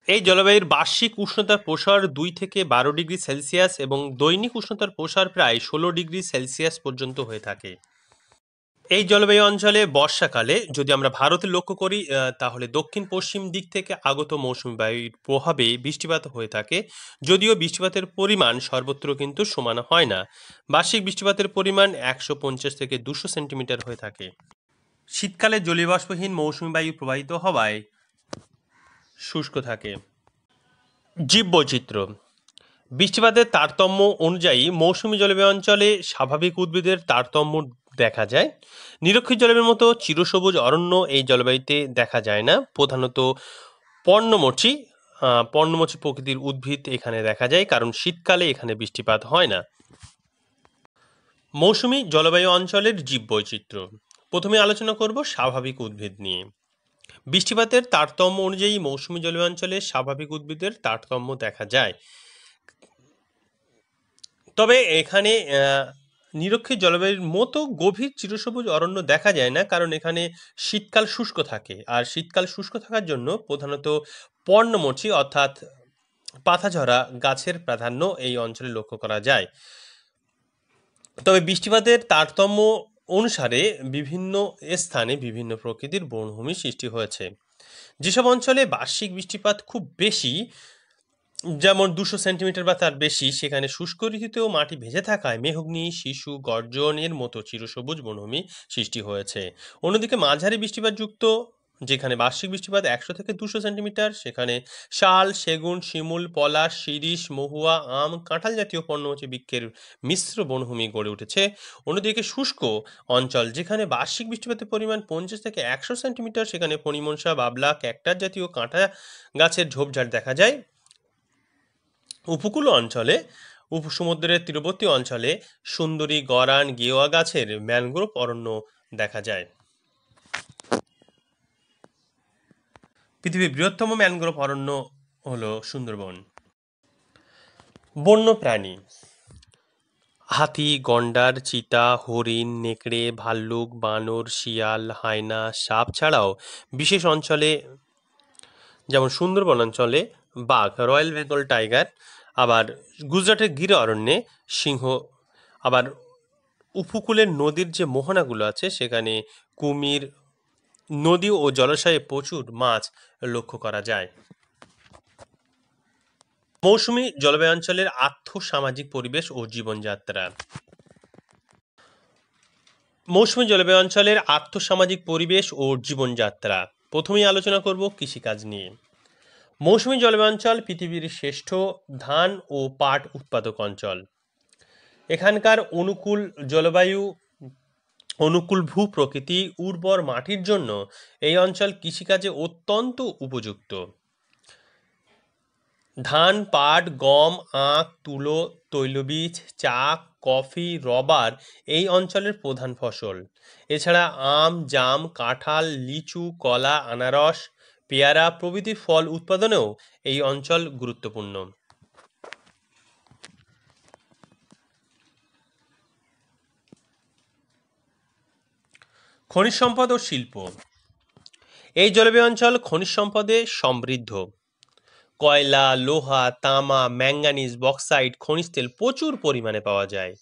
এই জলবায়ুর বার্ষিক উষ্ণতার প্রসার 2 থেকে 12 ডিগ্রি সেলসিয়াস এবং দৈনিক উষ্ণতার প্রসার প্রায় 16 ডিগ্রি সেলসিয়াস পর্যন্ত হয়ে থাকে। এই জলবায়ু অঞ্চলে বর্ষাকালে যদি আমরা ভারতে লক্ষ্য করি, তাহলে দক্ষিণ পশ্চিম দিক থেকে আগত মৌসুমী বায়ুর প্রভাবে বৃষ্টিপাত হয়ে থাকে, যদিও বৃষ্টিপাতের পরিমাণ সর্বত্র কিন্তু সমান হয় না। বার্ষিক বৃষ্টিপাতের পরিমাণ 150 থেকে 200 সেন্টিমিটার হয়ে থাকে। শীতকালে জলীয়বাষ্পহীন মৌসুমী বায়ু প্রবাহিত হওয়ায় শুষ্ক থাকে। জীববৈচিত্র্য বৃষ্টিপাতের তারতম্য অনুযায়ী মৌসুমী জলবায়ু অঞ্চলে স্বাভাবিক উদ্ভিদের তারতম্য দেখা যায়। নিরক্ষীয় জলবায়ুর মতো চিরসবুজ অরণ্য এই জলবায়ুতে দেখা যায় না। প্রধানত পর্ণমোচী প্রকৃতির উদ্ভিদ এখানে দেখা যায়, কারণ শীতকালে এখানে বৃষ্টিপাত হয় না। মৌসুমী জলবায়ু অঞ্চলের জীববৈচিত্র্য প্রথমে আলোচনা করব স্বাভাবিক উদ্ভিদ নিয়ে। বৃষ্টিপাতের তারতম্য অনুযায়ী মৌসুমী জলবায়ু অঞ্চলে স্বাভাবিক উদ্ভিদের তারতম্য দেখা যায়, তবে এখানে নিরক্ষীয় জলবায়ুর মতো গভীর চিরসবুজ অরণ্য দেখা যায় না, কারণ এখানে শীতকাল শুষ্ক থাকে, আর শীতকাল শুষ্ক থাকার জন্য প্রধানত পর্ণমোচী অর্থাৎ পাতাঝরা গাছের প্রাধান্য এই অঞ্চলে লক্ষ্য করা যায়। তবে বৃষ্টিপাতের তারতম্য অনুসারে বিভিন্ন স্থানে বিভিন্ন প্রকৃতির বনভূমি সৃষ্টি হয়েছে। যেসব অঞ্চলে বার্ষিক বৃষ্টিপাত খুব বেশি, যেমন 200 সেন্টিমিটার বা তার বেশি, সেখানে শুষ্ক ঋতুতেও মাটি ভেজে থাকায় মেহগনি, শিশু, গর্জনের মতো চিরসবুজ বনভূমি সৃষ্টি হয়েছে। অন্যদিকে মাঝারি বৃষ্টিপাতযুক্ত যেখানে বার্ষিক বৃষ্টিপাত 100 থেকে 200 সেন্টিমিটার, সেখানে শাল, সেগুন, শিমুল, পলাশ, শিরীষ, মহুয়া, আম, কাঁঠাল জাতীয় পর্ণমোচী বৃক্ষের মিশ্র বনভূমি গড়ে উঠেছে। অন্যদিকে শুষ্ক অঞ্চল যেখানে বার্ষিক বৃষ্টিপাতের পরিমাণ 50 থেকে 100 সেন্টিমিটার, সেখানে ফণিমনসা, বাবলা, ক্যাকটাস জাতীয় কাঁটা গাছের ঝোপঝাড় দেখা যায়। উপকূল অঞ্চলে সমুদ্রের তীরবর্তী অঞ্চলে সুন্দরী, গরান, গেওয়া গাছের ম্যানগ্রোভ অরণ্য দেখা যায়। পৃথিবীর বৃহত্তম ম্যানগ্রোভ অরণ্য হলো সুন্দরবন। বন্য প্রাণী হাতি, গন্ডার, চিতা, হরিণ, নেকড়ে, ভাল্লুক, বানর, শিয়াল, হায়না, সাপ ছাড়াও বিশেষ অঞ্চলে যেমন সুন্দরবন অঞ্চলে বাঘ, রয়্যাল বেঙ্গল টাইগার, আবার গুজরাটের গির অরণ্যে সিংহ, আবার উপকূলের নদীর যে মোহনাগুলো আছে সেখানে কুমির, নদী ও জলাশয়ে প্রচুর মাছ লক্ষ্য করা যায়। মৌসুমী জলবায়ু অঞ্চলের আর্থ-সামাজিক পরিবেশ ও জীবনযাত্রা। মৌসুমী জলবায়ু অঞ্চলের আর্থ-সামাজিক পরিবেশ ও জীবনযাত্রা। প্রথমেই আলোচনা করব কৃষিকাজ নিয়ে। মৌসুমী জলবায়ু অঞ্চল পৃথিবীর শ্রেষ্ঠ ধান ও পাট উৎপাদক অঞ্চল। এখানকার অনুকূল জলবায়ু, অনুকূল ভূপ্রকৃতি, উর্বর মাটির জন্য এই অঞ্চল কৃষিকাজে অত্যন্ত উপযুক্ত। ধান, পাট, গম, আখ, তুলো, তৈলবীজ, চা, কফি, রবার এই অঞ্চলের প্রধান ফসল। এছাড়া আম, জাম, কাঁঠাল, লিচু, কলা, আনারস, পেয়ারা প্রভৃতি ফল উৎপাদনেও এই অঞ্চল গুরুত্বপূর্ণ। খনিজ সম্পদ ও শিল্প। এই জলবায়ু অঞ্চল খনিজ সম্পদে সমৃদ্ধ। কয়লা, লোহা, তামা, ম্যাঙ্গানিজ, বক্সাইট, খনিজ তেল প্রচুর পরিমাণে পাওয়া যায়।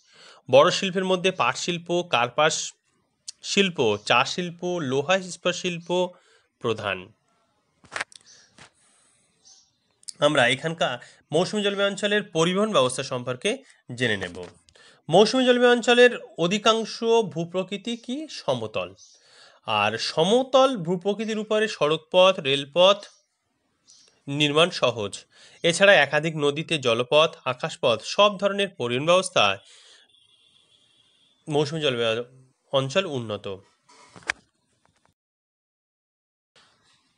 বড় শিল্পের মধ্যে পাট শিল্প, কার্পাস শিল্প, চা শিল্প, লোহা ইস্পাত শিল্প প্রধান। আমরা এখানকার মৌসুমী জলবায়ু অঞ্চলের পরিবহন ব্যবস্থা সম্পর্কে জেনে নেব। মৌসুমী জলবায়ু অঞ্চলের অধিকাংশ ভূপ্রকৃতি কি সমতল, আর সমতল ভূপ্রকৃতির উপরে সড়কপথ, রেলপথ নির্মাণ সহজ। এছাড়া একাধিক নদীতে জলপথ, আকাশপথ সব ধরনের পরিবহন ব্যবস্থা মৌসুমী জলবায়ু অঞ্চল উন্নত।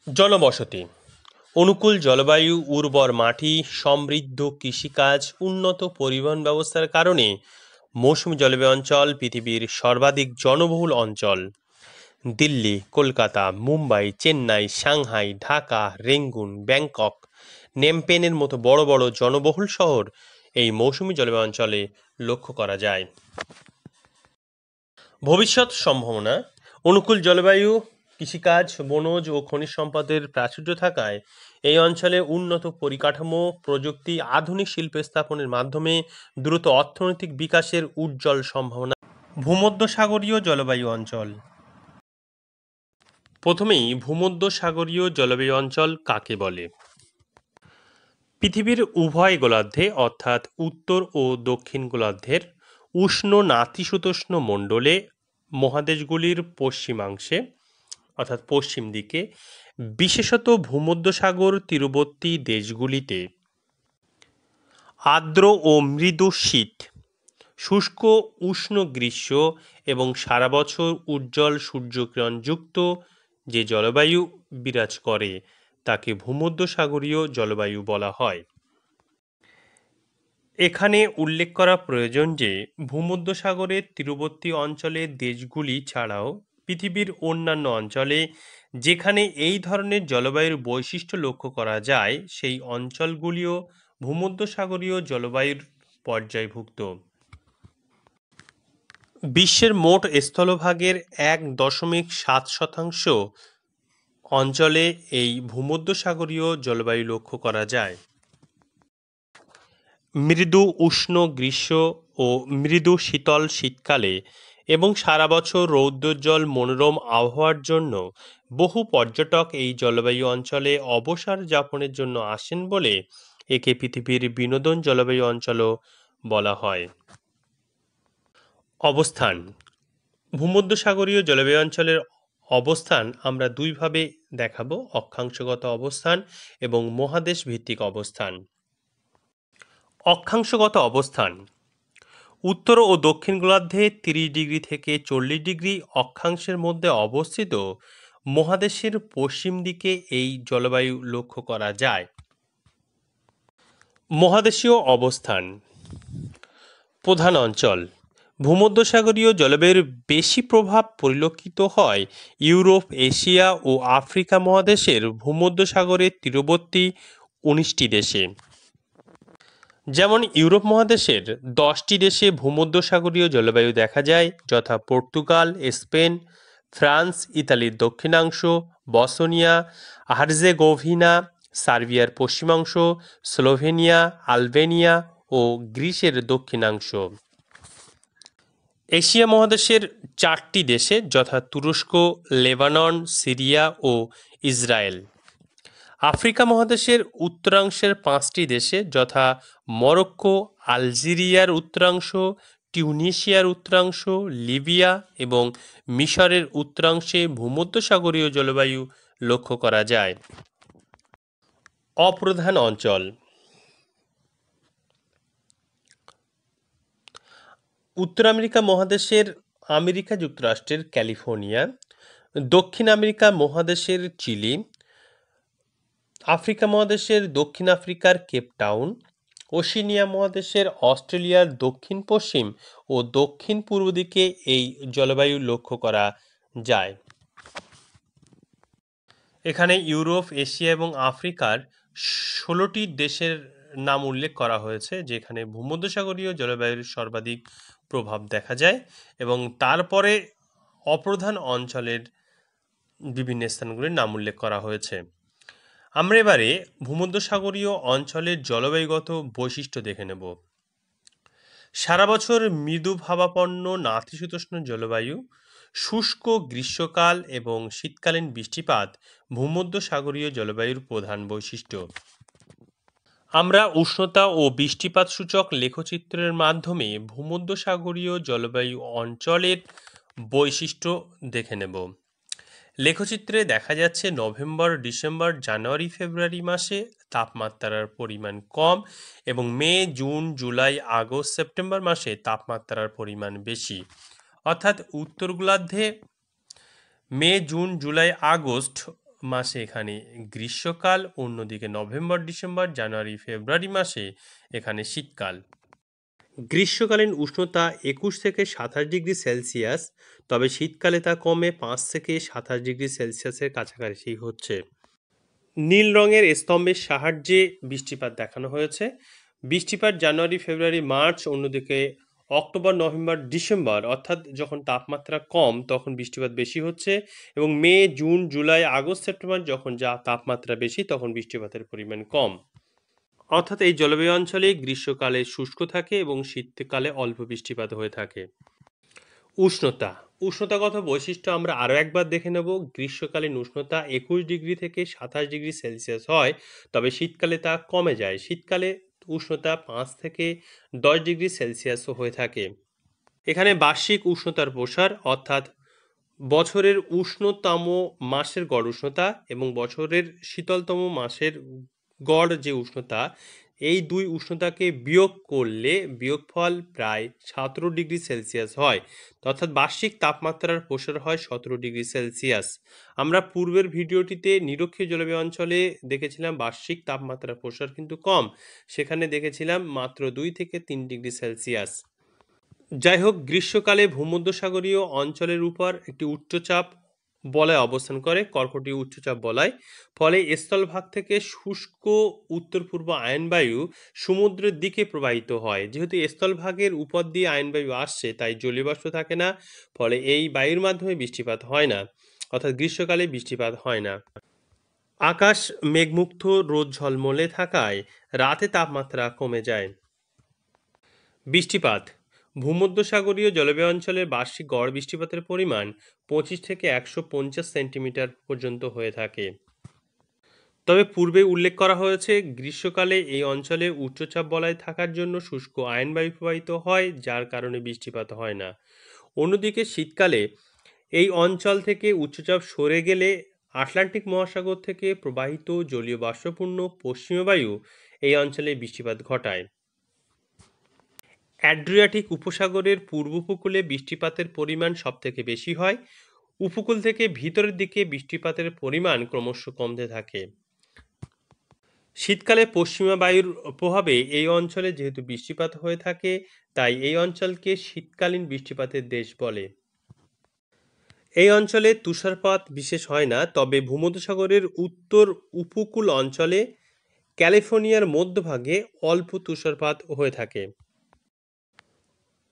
জনবসতি। অনুকূল জলবায়ু, উর্বর মাটি, সমৃদ্ধ কৃষিকাজ, উন্নত পরিবহন ব্যবস্থার কারণে মৌসুমী জলবায়ু অঞ্চল পৃথিবীর সর্বাধিক জনবহুল অঞ্চল। Delhi, Kolkata, Mumbai, Chennai, Shanghai, Dhaka, Rangoon, Bangkok, নেমপেনের মতো বড় বড় জনবহুল শহর এই মৌসুমী জলবায়ু অঞ্চলে লক্ষ্য করা যায়। ভবিষ্যৎ সম্ভাবনা। অনুকূল জলবায়ু, কৃষিকাজ, বনজ ও খনিজ সম্পদের প্রাচুর্য থাকায় এই অঞ্চলে উন্নত পরিকাঠামো, প্রযুক্তি, আধুনিক শিল্প স্থাপনের মাধ্যমে দ্রুত অর্থনৈতিক বিকাশের উজ্জ্বল সম্ভাবনা। ভূমধ্যসাগরীয় জলবায়ু অঞ্চল। প্রথমেই ভূমধ্যসাগরীয় জলবায়ু অঞ্চল কাকে বলে? পৃথিবীর উভয় গোলার্ধে অর্থাৎ উত্তর ও দক্ষিণ গোলার্ধের উষ্ণ নাতিশীতোষ্ণ মণ্ডলে মহাদেশগুলির পশ্চিমাংশে অর্থাৎ পশ্চিম দিকে, বিশেষত ভূমধ্যসাগর তীরবর্তী দেশগুলিতে আর্দ্র ও মৃদু শীত, শুষ্ক উষ্ণ গ্রীষ্ম এবং সারা বছর উজ্জ্বল সূর্যকিরণযুক্ত যে জলবায়ু বিরাজ করে তাকে ভূমধ্যসাগরীয় জলবায়ু বলা হয়। এখানে উল্লেখ করা প্রয়োজন যে ভূমধ্যসাগরের তীরবর্তী অঞ্চলের দেশগুলি ছাড়াও পৃথিবীর অন্যান্য অঞ্চলে যেখানে এই ধরনের জলবায়ুর বৈশিষ্ট্য লক্ষ্য করা যায় সেই অঞ্চলগুলিও ভূমধ্যসাগরীয় জলবায়ুর পর্যায়ভুক্ত। বিশ্বের মোট স্থলভাগের 1.7% অঞ্চলে এই ভূমধ্যসাগরীয় জলবায়ু লক্ষ্য করা যায়। মৃদু উষ্ণ গ্রীষ্ম ও মৃদু শীতল শীতকালে এবং সারা বছর রৌদ্রোজ্জ্বল মনোরম আবহাওয়ার জন্য বহু পর্যটক এই জলবায়ু অঞ্চলে অবসর যাপনের জন্য আসেন বলে একে পৃথিবীর বিনোদন জলবায়ু অঞ্চলও বলা হয়। অবস্থান। ভূমধ্যসাগরীয় জলবায়ু অঞ্চলের অবস্থান আমরা দুইভাবে দেখাবো: অক্ষাংশগত অবস্থান এবং মহাদেশ ভিত্তিক অবস্থান। অক্ষাংশগত অবস্থান। উত্তর ও দক্ষিণ গোলার্ধে 30 ডিগ্রি থেকে 40 ডিগ্রি অক্ষাংশের মধ্যে অবস্থিত মহাদেশের পশ্চিম দিকে এই জলবায়ু লক্ষ্য করা যায়। মহাদেশীয় অবস্থান। প্রধান অঞ্চল। ভূমধ্যসাগরীয় জলবায়ুর বেশি প্রভাব পরিলক্ষিত হয় ইউরোপ, এশিয়া ও আফ্রিকা মহাদেশের ভূমধ্যসাগরের তীরবর্তী 19টি দেশে। যেমন ইউরোপ মহাদেশের 10টি দেশে ভূমধ্যসাগরীয় জলবায়ু দেখা যায়, যথা পর্তুগাল, স্পেন, ফ্রান্স, ইতালির দক্ষিণাংশ, বসনিয়া, হার্জেগোভিনা, সার্বিয়ার পশ্চিমাংশ, স্লোভেনিয়া, আলবেনিয়া ও গ্রিসের দক্ষিণাংশ। এশিয়া মহাদেশের 4টি দেশে যথা তুরস্ক, লেবানন, সিরিয়া ও ইসরায়েল। আফ্রিকা মহাদেশের উত্তরাংশের 5টি দেশে যথা মরক্কো, আলজেরিয়ার উত্তরাংশ, টিউনিশিয়ার উত্তরাংশ, লিবিয়া এবং মিশরের উত্তরাংশে ভূমধ্যসাগরীয় জলবায়ু লক্ষ্য করা যায়। অপ্রধান অঞ্চল। উত্তর আমেরিকা মহাদেশের আমেরিকা যুক্তরাষ্ট্রের ক্যালিফোর্নিয়া, দক্ষিণ আমেরিকা মহাদেশের চিলি, আফ্রিকা মহাদেশের দক্ষিণ আফ্রিকার কেপটাউন, ওশেনিয়া মহাদেশের অস্ট্রেলিয়ার দক্ষিণ পশ্চিম ও দক্ষিণ পূর্ব দিকে এই জলবায়ু লক্ষ্য করা যায়। এখানে ইউরোপ, এশিয়া এবং আফ্রিকার 16টি দেশের নাম উল্লেখ করা হয়েছে যেখানে ভূমধ্যসাগরীয় জলবায়ুর সর্বাধিক প্রভাব দেখা যায়, এবং তারপরে অপ্রধান অঞ্চলের বিভিন্ন স্থানগুলির নাম উল্লেখ করা হয়েছে। আমরা এবারে ভূমধ্যসাগরীয় অঞ্চলের জলবায়ুগত বৈশিষ্ট্য দেখে নেব। সারা বছর মৃদু ভাবাপন্ন নাতিশীতোষ্ণ জলবায়ু, শুষ্ক গ্রীষ্মকাল এবং শীতকালীন বৃষ্টিপাত ভূমধ্যসাগরীয় জলবায়ুর প্রধান বৈশিষ্ট্য। আমরা উষ্ণতা ও বৃষ্টিপাত সূচক লেখচিত্রের মাধ্যমে ভূমধ্যসাগরীয় জলবায়ু অঞ্চলের বৈশিষ্ট্য দেখে নেব। লেখচিত্রে দেখা যাচ্ছে নভেম্বর, ডিসেম্বর, জানুয়ারি, ফেব্রুয়ারি মাসে তাপমাত্রার পরিমাণ কম এবং মে, জুন, জুলাই, আগস্ট, সেপ্টেম্বর মাসে তাপমাত্রার পরিমাণ বেশি। অর্থাৎ উত্তর গোলার্ধে মে, জুন, জুলাই, আগস্ট মাসে এখানে গ্রীষ্মকাল, অন্যদিকে নভেম্বর, ডিসেম্বর, জানুয়ারি, ফেব্রুয়ারি মাসে এখানে শীতকাল। গ্রীষ্মকালীন উষ্ণতা 21 থেকে 27 ডিগ্রি সেলসিয়াস, তবে শীতকালে তা কমে 5 থেকে 27 ডিগ্রি সেলসিয়াসের কাছাকাছি হচ্ছে। নীল রঙের স্তম্ভের সাহায্যে বৃষ্টিপাত দেখানো হয়েছে। বৃষ্টিপাত জানুয়ারি, ফেব্রুয়ারি, মার্চ, অন্যদিকে অক্টোবর, নভেম্বর, ডিসেম্বর অর্থাৎ যখন তাপমাত্রা কম তখন বৃষ্টিপাত বেশি হচ্ছে, এবং মে, জুন, জুলাই, আগস্ট, সেপ্টেম্বর যখন যা তাপমাত্রা বেশি তখন বৃষ্টিপাতের পরিমাণ কম। অর্থাৎ এই জলবায়ু অঞ্চলে গ্রীষ্মকালে শুষ্ক থাকে এবং শীতকালে অল্প বৃষ্টিপাত হয়ে থাকে। উষ্ণতা। উষ্ণতাগত বৈশিষ্ট্য আমরা আরও একবার দেখে নেব। গ্রীষ্মকালীন উষ্ণতা 21 ডিগ্রি থেকে 27 ডিগ্রি সেলসিয়াস হয়, তবে শীতকালে তা কমে যায়। শীতকালে উষ্ণতা 5 থেকে 10 ডিগ্রি সেলসিয়াসও হয়ে থাকে। এখানে বার্ষিক উষ্ণতার প্রসার অর্থাৎ বছরের উষ্ণতম মাসের গড় উষ্ণতা এবং বছরের শীতলতম মাসের গড় যে উষ্ণতা, এই দুই উষ্ণতাকে বিয়োগ করলে বিয়োগফল প্রায় 17 ডিগ্রি সেলসিয়াস হয়, অর্থাৎ বার্ষিক তাপমাত্রার প্রসার হয় 17 ডিগ্রি সেলসিয়াস। আমরা পূর্বের ভিডিওটিতে নিরক্ষীয় জলবায়ু অঞ্চলে দেখেছিলাম বার্ষিক তাপমাত্রার প্রসার কিন্তু কম, সেখানে দেখেছিলাম মাত্র 2 থেকে 3 ডিগ্রি সেলসিয়াস। যাই হোক, গ্রীষ্মকালে ভূমধ্যসাগরীয় অঞ্চলের উপর একটি উচ্চচাপ বলয় অবস্থান করে, কর্কটীয় উচ্চচাপ বলয়। ফলে স্থলভাগ থেকে শুষ্ক উত্তর পূর্ব আয়নবায়ু সমুদ্রের দিকে প্রবাহিত হয়। যেহেতু স্থলভাগের উপর দিয়ে আয়নবায়ু আসছে তাই জলীয় বাষ্প থাকে না, ফলে এই বায়ুর মাধ্যমে বৃষ্টিপাত হয় না, অর্থাৎ গ্রীষ্মকালে বৃষ্টিপাত হয় না। আকাশ মেঘমুক্ত, রোদ ঝলমলে থাকায় রাতে তাপমাত্রা কমে যায়। বৃষ্টিপাত। ভূমধ্যসাগরীয় জলবায়ু অঞ্চলের বার্ষিক গড় বৃষ্টিপাতের পরিমাণ 25 থেকে 150 সেন্টিমিটার পর্যন্ত হয়ে থাকে। তবে পূর্বে উল্লেখ করা হয়েছে গ্রীষ্মকালে এই অঞ্চলে উচ্চচাপ বলয় থাকার জন্য শুষ্ক আয়নবায়ু প্রবাহিত হয়, যার কারণে বৃষ্টিপাত হয় না। অন্যদিকে শীতকালে এই অঞ্চল থেকে উচ্চচাপ সরে গেলে আটলান্টিক মহাসাগর থেকে প্রবাহিত জলীয় বাষ্পপূর্ণ পশ্চিমা বায়ু এই অঞ্চলে বৃষ্টিপাত ঘটায়। অ্যাড্রিয়াটিক উপসাগরের পূর্ব উপকূলে বৃষ্টিপাতের পরিমাণ সবথেকে বেশি হয়। উপকূল থেকে ভিতরের দিকে বৃষ্টিপাতের পরিমাণ ক্রমশ কমতে থাকে। শীতকালে পশ্চিমা বায়ুর প্রভাবে এই অঞ্চলে যেহেতু বৃষ্টিপাত হয়ে থাকে তাই এই অঞ্চলকে শীতকালীন বৃষ্টিপাতের দেশ বলে। এই অঞ্চলে তুষারপাত বিশেষ হয় না, তবে ভূমধ্যসাগরের উত্তর উপকূল অঞ্চলে ক্যালিফোর্নিয়ার মধ্যভাগে অল্প তুষারপাত হয়ে থাকে।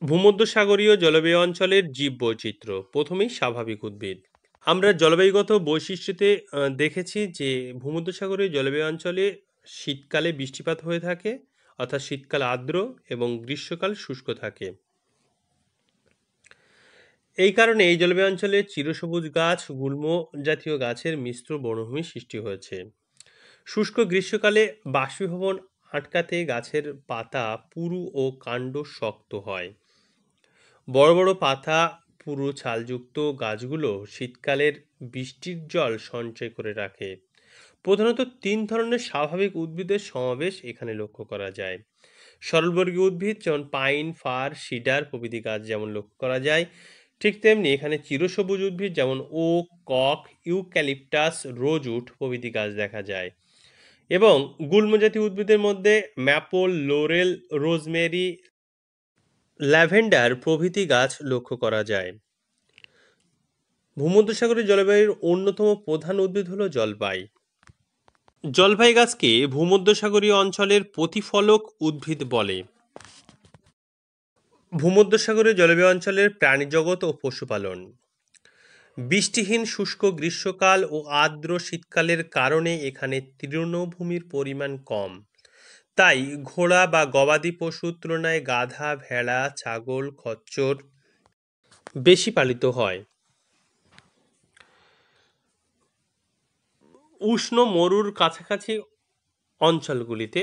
ভূমধ্যসাগরীয় জলবায়ু অঞ্চলের জীববৈচিত্র্য। প্রথমেই স্বাভাবিক উদ্ভিদ। আমরা জলবায়ুগত বৈশিষ্ট্যতে দেখেছি যে ভূমধ্যসাগরীয় জলবায়ু অঞ্চলে শীতকালে বৃষ্টিপাত হয়ে থাকে, অর্থাৎ শীতকাল আর্দ্র এবং গ্রীষ্মকাল শুষ্ক থাকে। এই কারণে এই জলবায়ু অঞ্চলে চিরসবুজ গাছ, গুল্ম জাতীয় গাছের মিশ্র বনভূমি সৃষ্টি হয়েছে। শুষ্ক গ্রীষ্মকালে বাষ্পীভবন আটকাতে গাছের পাতা পুরু ও কাণ্ড শক্ত হয়। বড় বড় পাতা পুরু ছালযুক্ত গাছগুলো শীতকালের বৃষ্টির জল সঞ্চয় করে রাখে। প্রধানত 3 ধরনের স্বাভাবিক উদ্ভিদের সমাবেশ এখানে লক্ষ্য করা যায়। সরলবর্গীয় উদ্ভিদ যেমন পাইন, ফার, সিডার প্রভৃতি গাছ যেমন লক্ষ্য করা যায়, ঠিক তেমনি এখানে চিরসবুজ উদ্ভিদ যেমন ওক, কক, ইউক্যালিপটাস, রোজউড প্রভৃতি গাছ দেখা যায়। এবং গুল্মজাতীয় উদ্ভিদের মধ্যে ম্যাপল, লোরেল, রোজমেরি, ল্যাভেন্ডার প্রভৃতি গাছ লক্ষ্য করা যায়। ভূমধ্যসাগরীয় জলবায়ুর অন্যতম প্রধান উদ্ভিদ হল জলপাই। জলপাই গাছকে ভূমধ্যসাগরীয় অঞ্চলের প্রতিফলক উদ্ভিদ বলে। ভূমধ্যসাগরীয় জলবায়ু অঞ্চলের প্রাণীজগৎ ও পশুপালন। বৃষ্টিহীন শুষ্ক গ্রীষ্মকাল ও আর্দ্র শীতকালের কারণে এখানে তৃণভূমির পরিমাণ কম। তাই ঘোড়া বা গবাদি পশুর তুলনায় গাধা, ভেড়া, ছাগল, খচ্চর বেশি পালিত হয়। উষ্ণ মরুর কাছাকাছি অঞ্চলগুলিতে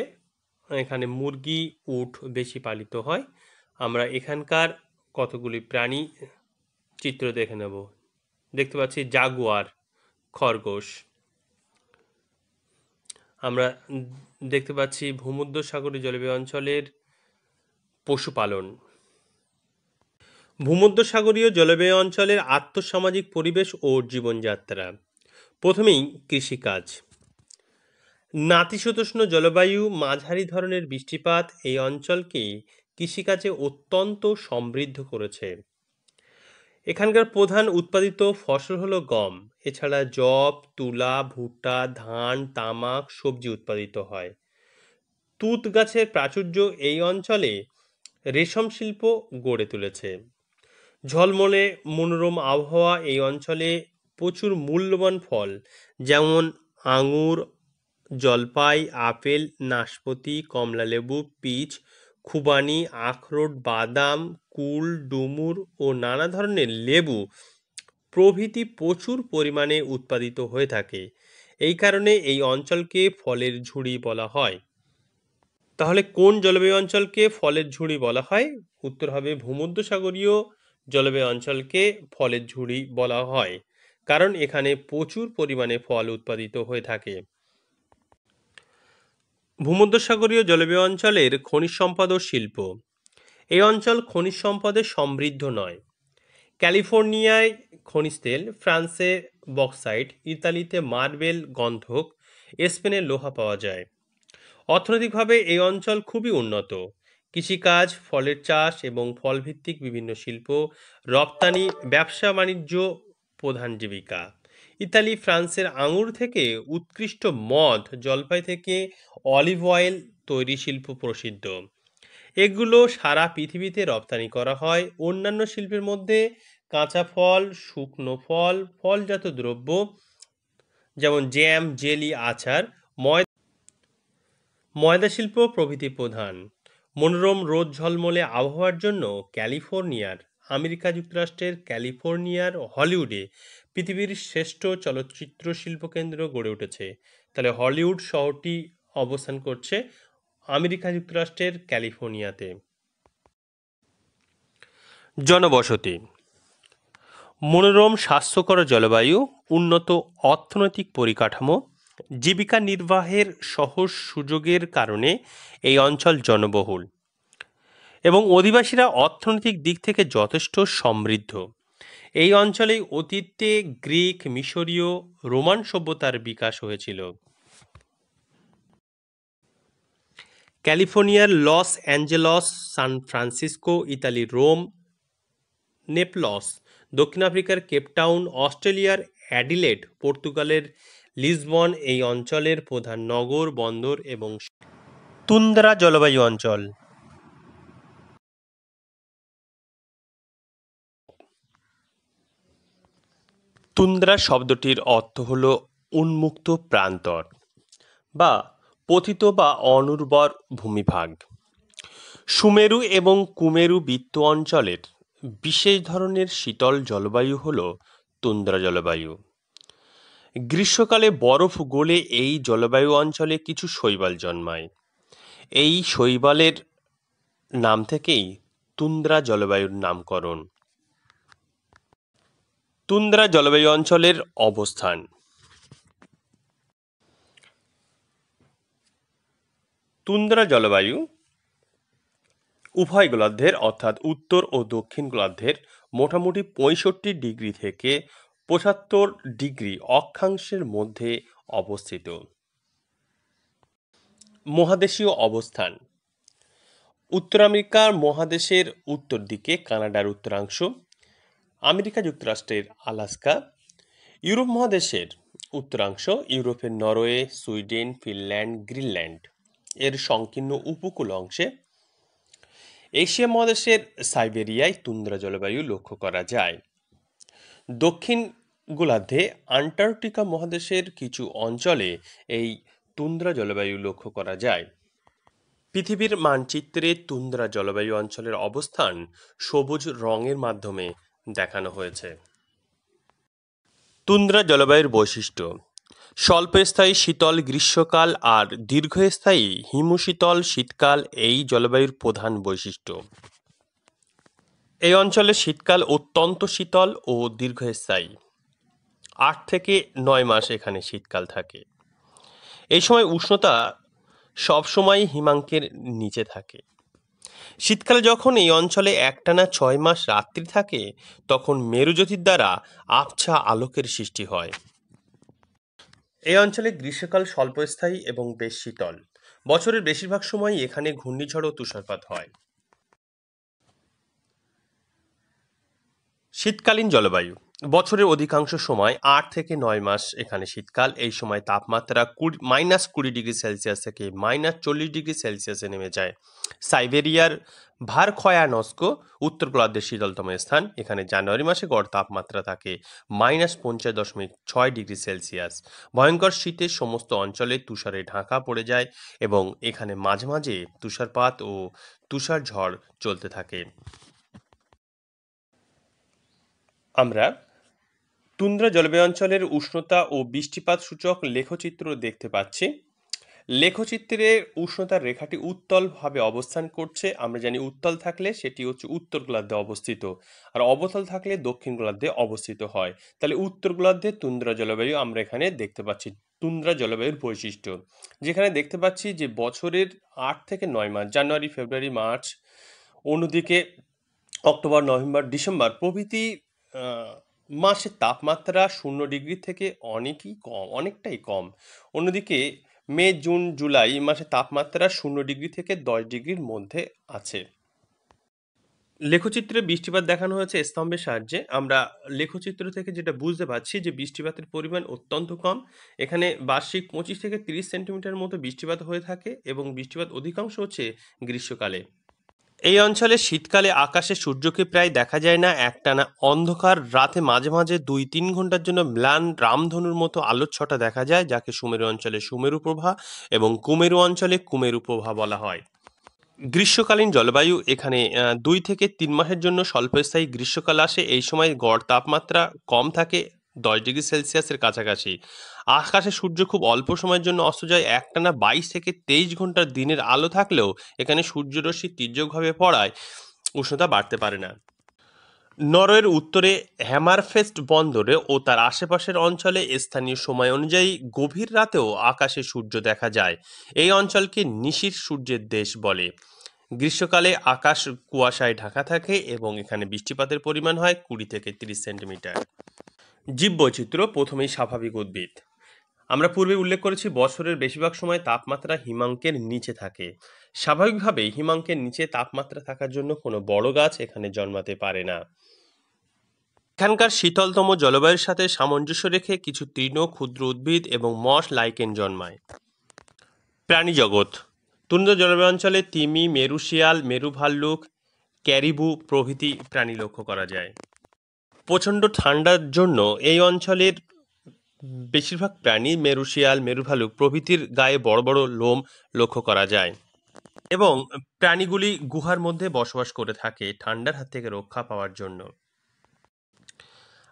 এখানে মুরগি, উট বেশি পালিত হয়। আমরা এখানকার কতগুলি প্রাণী চিত্র দেখে নেব। দেখতে পাচ্ছি জাগুয়ার, খরগোশ। আমরা দেখতে পাচ্ছি ভূমধ্যসাগরীয় জলবায়ু অঞ্চলের পশুপালন। ভূমধ্যসাগরীয় জলবায়ু অঞ্চলের আর্থসামাজিক পরিবেশ ও জীবনযাত্রা। প্রথমেই কৃষিকাজ। নাতিশীতোষ্ণ জলবায়ু, মাঝারি ধরনের বৃষ্টিপাত এই অঞ্চলকে কৃষিকাজে অত্যন্ত সমৃদ্ধ করেছে। এখানকার প্রধান উৎপাদিত ফসল হলো গম। এছাড়া যব, তুলা, ভুট্টা, ধান, তামাক, সবজি উৎপাদিত হয়। তুঁত গাছের প্রাচুর্য এই অঞ্চলে রেশম শিল্প গড়ে তুলেছে। ঝলমলে মনোরম আবহাওয়া এই অঞ্চলে প্রচুর মূল্যবান ফল যেমন আঙুর, জলপাই, আপেল, নাশপাতি, কমলালেবু, পিচ, খুবানি, আখরোট, বাদাম, কুল, ডুমুর ও নানা ধরনের লেবু প্রভৃতি প্রচুর পরিমাণে উৎপাদিত হয়ে থাকে। এই কারণে এই অঞ্চলকে ফলের ঝুড়ি বলা হয়। তাহলে কোন জলবায়ু অঞ্চলকে ফলের ঝুড়ি বলা হয়? উত্তর হবে ভূমধ্যসাগরীয় জলবায়ু অঞ্চলকে ফলের ঝুড়ি বলা হয়, কারণ এখানে প্রচুর পরিমাণে ফল উৎপাদিত হয়ে থাকে। ভূমধ্যসাগরীয় জলবায়ু অঞ্চলের খনিজ সম্পদ ও শিল্প। এই অঞ্চল খনিজ সম্পদে সমৃদ্ধ নয়। ক্যালিফোর্নিয়ায় খনিজ তেল, ফ্রান্সে বক্সাইট, ইতালিতে মার্বেল, গন্ধক, স্পেনে লোহা পাওয়া যায়। অর্থনৈতিকভাবে এই অঞ্চল খুবই উন্নত। কৃষিকাজ, ফলের চাষ এবং ফলভিত্তিক বিভিন্ন শিল্প, রপ্তানি, ব্যবসা বাণিজ্য প্রধান জীবিকা। ইতালি, ফ্রান্সের আঙুর থেকে উৎকৃষ্ট মদ, জলপাই থেকে অলিভ অয়েল তৈরি শিল্প প্রসিদ্ধ। এগুলো সারা পৃথিবীতে রপ্তানি করা হয়। অন্যান্য শিল্পের মধ্যে কাঁচা ফল, শুকনো ফল, ফলজাত দ্রব্য যেমন জ্যাম, জেলি, আচার, ময়দা শিল্প প্রভৃতি প্রধান। মনোরম রোদ ঝলমলে আবহাওয়ার জন্য আমেরিকা যুক্তরাষ্ট্রের ক্যালিফোর্নিয়ার হলিউডে পৃথিবীর শ্রেষ্ঠ চলচ্চিত্র শিল্পকেন্দ্র গড়ে উঠেছে। তাহলে হলিউড শহরটি অবস্থান করছে আমেরিকা যুক্তরাষ্ট্রের ক্যালিফোর্নিয়াতে। জনবসতি। মনোরম স্বাস্থ্যকর জলবায়ু, উন্নত অর্থনৈতিক পরিকাঠামো, জীবিকা নির্বাহের সহজ সুযোগের কারণে এই অঞ্চল জনবহুল এবং অধিবাসীরা অর্থনৈতিক দিক থেকে যথেষ্ট সমৃদ্ধ। এই অঞ্চলেই অতীতে গ্রিক, মিশরীয়, রোমান সভ্যতার বিকাশ হয়েছিল। ক্যালিফোর্নিয়ার লস অ্যাঞ্জেলস, সান ফ্রান্সিসকো, ইতালির রোম, নেপলস, দক্ষিণ আফ্রিকার কেপটাউন, অস্ট্রেলিয়ার অ্যাডিলেড, পর্তুগালের লিসবন এই অঞ্চলের প্রধান নগর, বন্দর এবং তুন্দ্রা জলবায়ু অঞ্চল। তুন্দ্রা শব্দটির অর্থ হল উন্মুক্ত প্রান্তর বা পতিত বা অনুর্বর ভূমিভাগ। সুমেরু এবং কুমেরু বৃত্ত অঞ্চলের বিশেষ ধরনের শীতল জলবায়ু হল তুন্দ্রা জলবায়ু। গ্রীষ্মকালে বরফ গলে এই জলবায়ু অঞ্চলে কিছু শৈবাল জন্মায়। এই শৈবালের নাম থেকেই তুন্দ্রা জলবায়ুর নামকরণ। তুন্দ্রা জলবায়ু অঞ্চলের অবস্থান। তুন্দ্রা জলবায়ু উভয় গোলার্ধের অর্থাৎ উত্তর ও দক্ষিণ গোলার্ধের মোটামুটি 65 ডিগ্রি থেকে 75 ডিগ্রি অক্ষাংশের মধ্যে অবস্থিত। মহাদেশীয় অবস্থান। উত্তর আমেরিকার মহাদেশের উত্তর দিকে কানাডার উত্তরাংশ, আমেরিকা যুক্তরাষ্ট্রের আলাস্কা, ইউরোপ মহাদেশের উত্তরাংশ, ইউরোপের নরওয়ে, সুইডেন, ফিনল্যান্ড, গ্রিনল্যান্ড এর সংকীর্ণ উপকূল অংশে, এশিয়া মহাদেশের সাইবেরিয়ায় তুন্দ্রা জলবায়ু লক্ষ্য করা যায়। দক্ষিণ গোলার্ধে আন্টার্কটিকা মহাদেশের কিছু অঞ্চলে এই তুন্দ্রা জলবায়ু লক্ষ্য করা যায়। পৃথিবীর মানচিত্রে তুন্দ্রা জলবায়ু অঞ্চলের অবস্থান সবুজ রঙের মাধ্যমে দেখানো হয়েছে। তুন্দ্রা জলবায়ুর বৈশিষ্ট্য: স্বল্পস্থায়ী শীতল গ্রীষ্মকাল আর দীর্ঘস্থায়ী হিমশীতল শীতকাল এই জলবায়ুর প্রধান বৈশিষ্ট্য। এই অঞ্চলের শীতকাল অত্যন্ত শীতল ও দীর্ঘস্থায়ী। 8 থেকে 9 মাস এখানে শীতকাল থাকে। এই সময় উষ্ণতা সবসময় হিমাঙ্কের নিচে থাকে। শীতকালে যখন এই অঞ্চলে একটানা 6 মাস রাত্রি থাকে, তখন মেরুজ্যোতির দ্বারা আবছা আলোকের সৃষ্টি হয়। এই অঞ্চলে গ্রীষ্মকাল স্বল্পস্থায়ী এবং বেশ শীতল। বছরের বেশিরভাগ সময়ই এখানে ঘূর্ণিঝড় ও তুষারপাত হয়। শীতকালীন জলবায়ু: বছরের অধিকাংশ সময় 8 থেকে 9 মাস এখানে শীতকাল। এই সময় তাপমাত্রা -20 ডিগ্রি সেলসিয়াস থেকে -40 ডিগ্রি সেলসিয়াসে নেমে যায়। সাইবেরিয়ার ভারখয়ানস্ক উত্তর গোলার্ধের শীতলতম স্থান। এখানে জানুয়ারি মাসে গড় তাপমাত্রা থাকে -50.6 ডিগ্রি সেলসিয়াস। ভয়ঙ্কর শীতের সমস্ত অঞ্চলে তুষারে ঢাকা পড়ে যায় এবং এখানে মাঝে মাঝে তুষারপাত ও তুষার ঝড় চলতে থাকে। আমরা তুন্দ্রা জলবায়ু অঞ্চলের উষ্ণতা ও বৃষ্টিপাত সূচক লেখচিত্র দেখতে পাচ্ছি। লেখচিত্রে উষ্ণতার রেখাটি উত্তলভাবে অবস্থান করছে। আমরা জানি উত্তল থাকলে সেটি হচ্ছে উত্তর গোলার্ধে অবস্থিত, আর অবতল থাকলে দক্ষিণ গোলার্ধে অবস্থিত হয়। তাহলে উত্তর গোলার্ধে তুন্দ্রা জলবায়ু আমরা এখানে দেখতে পাচ্ছি। তুন্দ্রা জলবায়ুর বৈশিষ্ট্য, যেখানে দেখতে পাচ্ছি যে বছরের 8 থেকে 9 মাস, জানুয়ারি, ফেব্রুয়ারি, মার্চ, অন্যদিকে অক্টোবর, নভেম্বর, ডিসেম্বর প্রভৃতি মাসের তাপমাত্রা 0 ডিগ্রি থেকে অনেকটাই কম। অন্যদিকে মে, জুন, জুলাই মাসে তাপমাত্রা 0 ডিগ্রি থেকে 10 ডিগ্রির মধ্যে আছে। লেখচিত্রে বৃষ্টিপাত দেখানো হয়েছে স্তম্ভের সাহায্যে। আমরা লেখচিত্র থেকে যেটা বুঝতে পারছি যে বৃষ্টিপাতের পরিমাণ অত্যন্ত কম। এখানে বার্ষিক 25 থেকে 30 সেন্টিমিটার মতো বৃষ্টিপাত হয়ে থাকে এবং বৃষ্টিপাত অধিকাংশ হচ্ছে গ্রীষ্মকালে। এই অঞ্চলে শীতকালে আকাশে সূর্যকে প্রায় দেখা যায় না। একটানা অন্ধকার রাতে মাঝে মাঝে 2-3 ঘন্টার জন্য ম্লান রামধনুর মতো আলোচ্ছটা দেখা যায়, যাকে সুমেরু অঞ্চলে সুমেরু প্রভা এবং কুমেরু অঞ্চলে কুমেরু প্রভা বলা হয়। গ্রীষ্মকালীন জলবায়ু: এখানে 2 থেকে 3 মাসের জন্য স্বল্পস্থায়ী গ্রীষ্মকাল আসে। এই সময় গড় তাপমাত্রা কম থাকে 10 ডিগ্রি সেলসিয়াসের কাছাকাছি। আকাশে সূর্য খুব অল্প সময়ের জন্য অস্ত যায়। একটানা 22 থেকে 23 ঘন্টার দিনের আলো থাকলেও এখানে সূর্যরশ্মি তীর্যকভাবে পড়ায় উষ্ণতা বাড়তে পারে না। নরওয়ের উত্তরে হ্যামারফেস্ট বন্দরে ও তার আশেপাশের অঞ্চলে স্থানীয় সময় অনুযায়ী গভীর রাতেও আকাশে সূর্য দেখা যায়। এই অঞ্চলকে নিশির সূর্যের দেশ বলে। গ্রীষ্মকালে আকাশ কুয়াশায় ঢাকা থাকে এবং এখানে বৃষ্টিপাতের পরিমাণ হয় 20 থেকে 30 সেন্টিমিটার। জীববৈচিত্র্য: প্রথমেই স্বাভাবিক উদ্ভিদ। আমরা পূর্বে উল্লেখ করেছি বছরের বেশিরভাগ সময় তাপমাত্রা হিমাঙ্কের নিচে থাকে। স্বাভাবিকভাবেই হিমাঙ্কের নিচে তাপমাত্রা থাকার জন্য কোনো বড় গাছ এখানে জন্মাতে পারে না। এখানকার শীতলতম জলবায়ুর সাথে সামঞ্জস্য রেখে কিছু তৃণ, ক্ষুদ্র উদ্ভিদ এবং মস লাইকেন জন্মায়। প্রাণী জগৎ: তুন্দ্রা জলবায়ু অঞ্চলে তিমি, মেরু শিয়াল, মেরু ভাল্লুক, ক্যারিবু প্রভৃতি প্রাণী লক্ষ্য করা যায়। প্রচণ্ড ঠান্ডার জন্য এই অঞ্চলের বেশিরভাগ প্রাণী, মেরু শিয়াল, মেরু ভাল্লুক প্রভৃতির গায়ে বড় বড় লোম লক্ষ্য করা যায়। এবং প্রাণীগুলি গুহার মধ্যে বসবাস করে থাকে ঠান্ডার হাত থেকে রক্ষা পাওয়ার জন্য।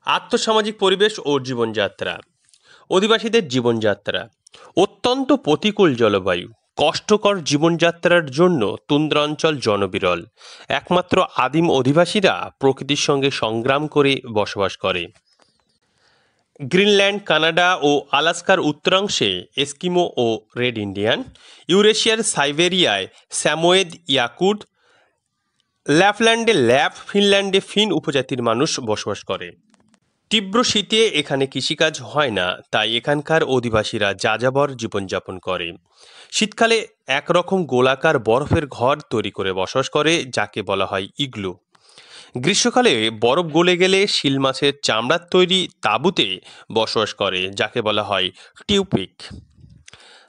আর্থসামাজিক পরিবেশ ও জীবনযাত্রা। অধিবাসীদের জীবনযাত্রা অত্যন্ত প্রতিকূল জলবায়ু, কষ্টকর জীবনযাত্রার জন্য তুন্দ্রাঞ্চল জনবিরল। একমাত্র আদিম অধিবাসীরা প্রকৃতির সঙ্গে সংগ্রাম করে বসবাস করে। গ্রিনল্যান্ড, কানাডা ও আলাস্কার উত্তরাংশে এস্কিমো ও রেড ইন্ডিয়ান, ইউরেশিয়ার সাইবেরিয়ায় স্যামোয়েদ ইয়াকুট, ল্যাপল্যান্ডে ল্যাপ, ফিনল্যান্ডে ফিন উপজাতির মানুষ বসবাস করে। তীব্র শীতে এখানে কৃষিকাজ হয় না, তাই এখানকার অধিবাসীরা যাযাবর জীবনযাপন করে। শীতকালে একরকম গোলাকার বরফের ঘর তৈরি করে বসবাস করে, যাকে বলা হয় ইগলু। গ্রীষ্মকালে বরফ গলে গেলে শিল মাছের চামড়ার তৈরি তাঁবুতে বসবাস করে, যাকে বলা হয় টিউপিক।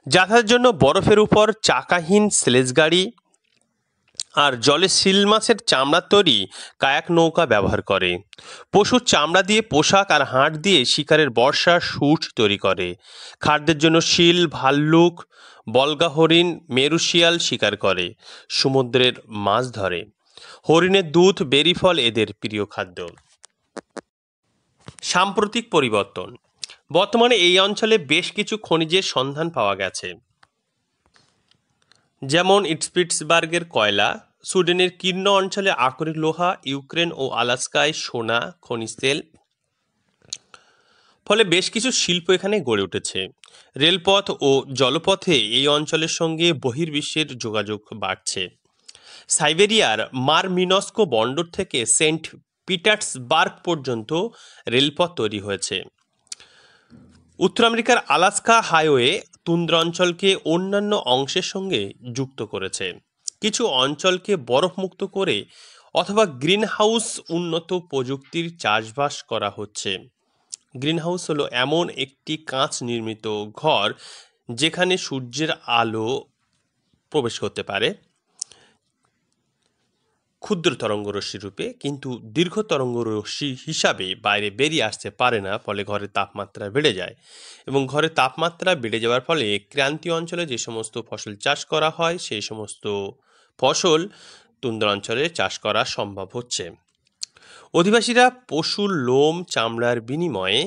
যাতায়াতের জন্য বরফের উপর চাকাহীন স্লেজ গাড়ি আর জলে শিল মাছের চামড়ার তৈরি কায়াক নৌকা ব্যবহার করে। পশুর চামড়া দিয়ে পোশাক আর হাড় দিয়ে শিকারের বর্ষা সুট তৈরি করে। খাদ্যের জন্য শিল, ভাল্লুক, বলগা হরিণ, মেরু শিয়াল শিকার করে। সমুদ্রের মাছ ধরে। হরিণের দুধ, বেরি ফল এদের প্রিয় খাদ্য। সাম্প্রতিক পরিবর্তন। বর্তমানে এই অঞ্চলে বেশ কিছু খনিজের সন্ধান পাওয়া গেছে, যেমন স্পিটসবার্গের কয়লা, সুইডেনের কির্ন অঞ্চলে আকরিক লোহা, ইউক্রেন ও আলাস্কায় সোনা, খনিজ তেল। ফলে বেশ কিছু শিল্প এখানে গড়ে উঠেছে। রেলপথ ও জলপথে এই অঞ্চলের সঙ্গে বহির্বিশ্বের যোগাযোগ বাড়ছে। সাইবেরিয়ার মারমিনস্কো বন্দর থেকে সেন্ট পিটার্সবার্গ পর্যন্ত রেলপথ তৈরি হয়েছে। উত্তর আমেরিকার আলাস্কা হাইওয়ে তুন্দ্রা অঞ্চলকে অন্যান্য অংশের সঙ্গে যুক্ত করেছে। কিছু অঞ্চলকে বরফমুক্ত করে অথবা গ্রিনহাউস উন্নত প্রযুক্তির চাষবাস করা হচ্ছে। গ্রিনহাউস হলো এমন একটি কাঁচ নির্মিত ঘর যেখানে সূর্যের আলো প্রবেশ করতে পারে ক্ষুদ্র তরঙ্গরশ্মি রূপে, কিন্তু দীর্ঘ তরঙ্গরশ্মি হিসাবে বাইরে বেরিয়ে আসতে পারে না, ফলে ঘরের তাপমাত্রা বেড়ে যায়। এবং ঘরের তাপমাত্রা বেড়ে যাওয়ার ফলে ক্রান্তীয় অঞ্চলে যে সমস্ত ফসল চাষ করা হয় সেই সমস্ত ফসল তুন্দ্রা অঞ্চলে চাষ করা সম্ভব হচ্ছে। অধিবাসীরা পশুর লোম, চামড়ার বিনিময়ে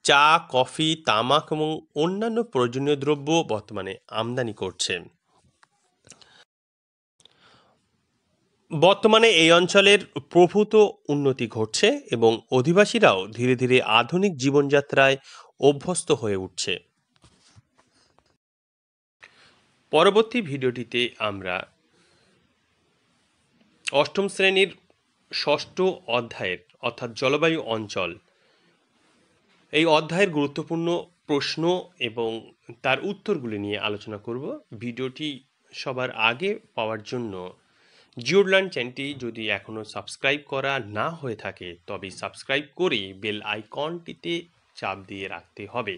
চা, কফি, তামাক এবং অন্যান্য প্রয়োজনীয় দ্রব্য বর্তমানে আমদানি করছে। বর্তমানে এই অঞ্চলের প্রভূত উন্নতি ঘটছে এবং অধিবাসীরাও ধীরে ধীরে আধুনিক জীবনযাত্রায় অভ্যস্ত হয়ে উঠছে। পরবর্তী ভিডিওটিতে আমরা অষ্টম শ্রেণীর ষষ্ঠ অধ্যায়ের অর্থাৎ জলবায়ু অঞ্চল এই অধ্যায়ের গুরুত্বপূর্ণ প্রশ্ন এবং তার উত্তরগুলি নিয়ে আলোচনা করব। ভিডিওটি সবার আগে পাওয়ার জন্য জিওলার্ন চ্যানেলটি যদি এখনও সাবস্ক্রাইব করা না হয়ে থাকে তবে সাবস্ক্রাইব করে বেল আইকনটিতে চাপ দিয়ে রাখতে হবে।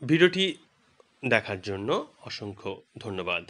ভিডিওটি দেখার জন্য অসংখ্য ধন্যবাদ।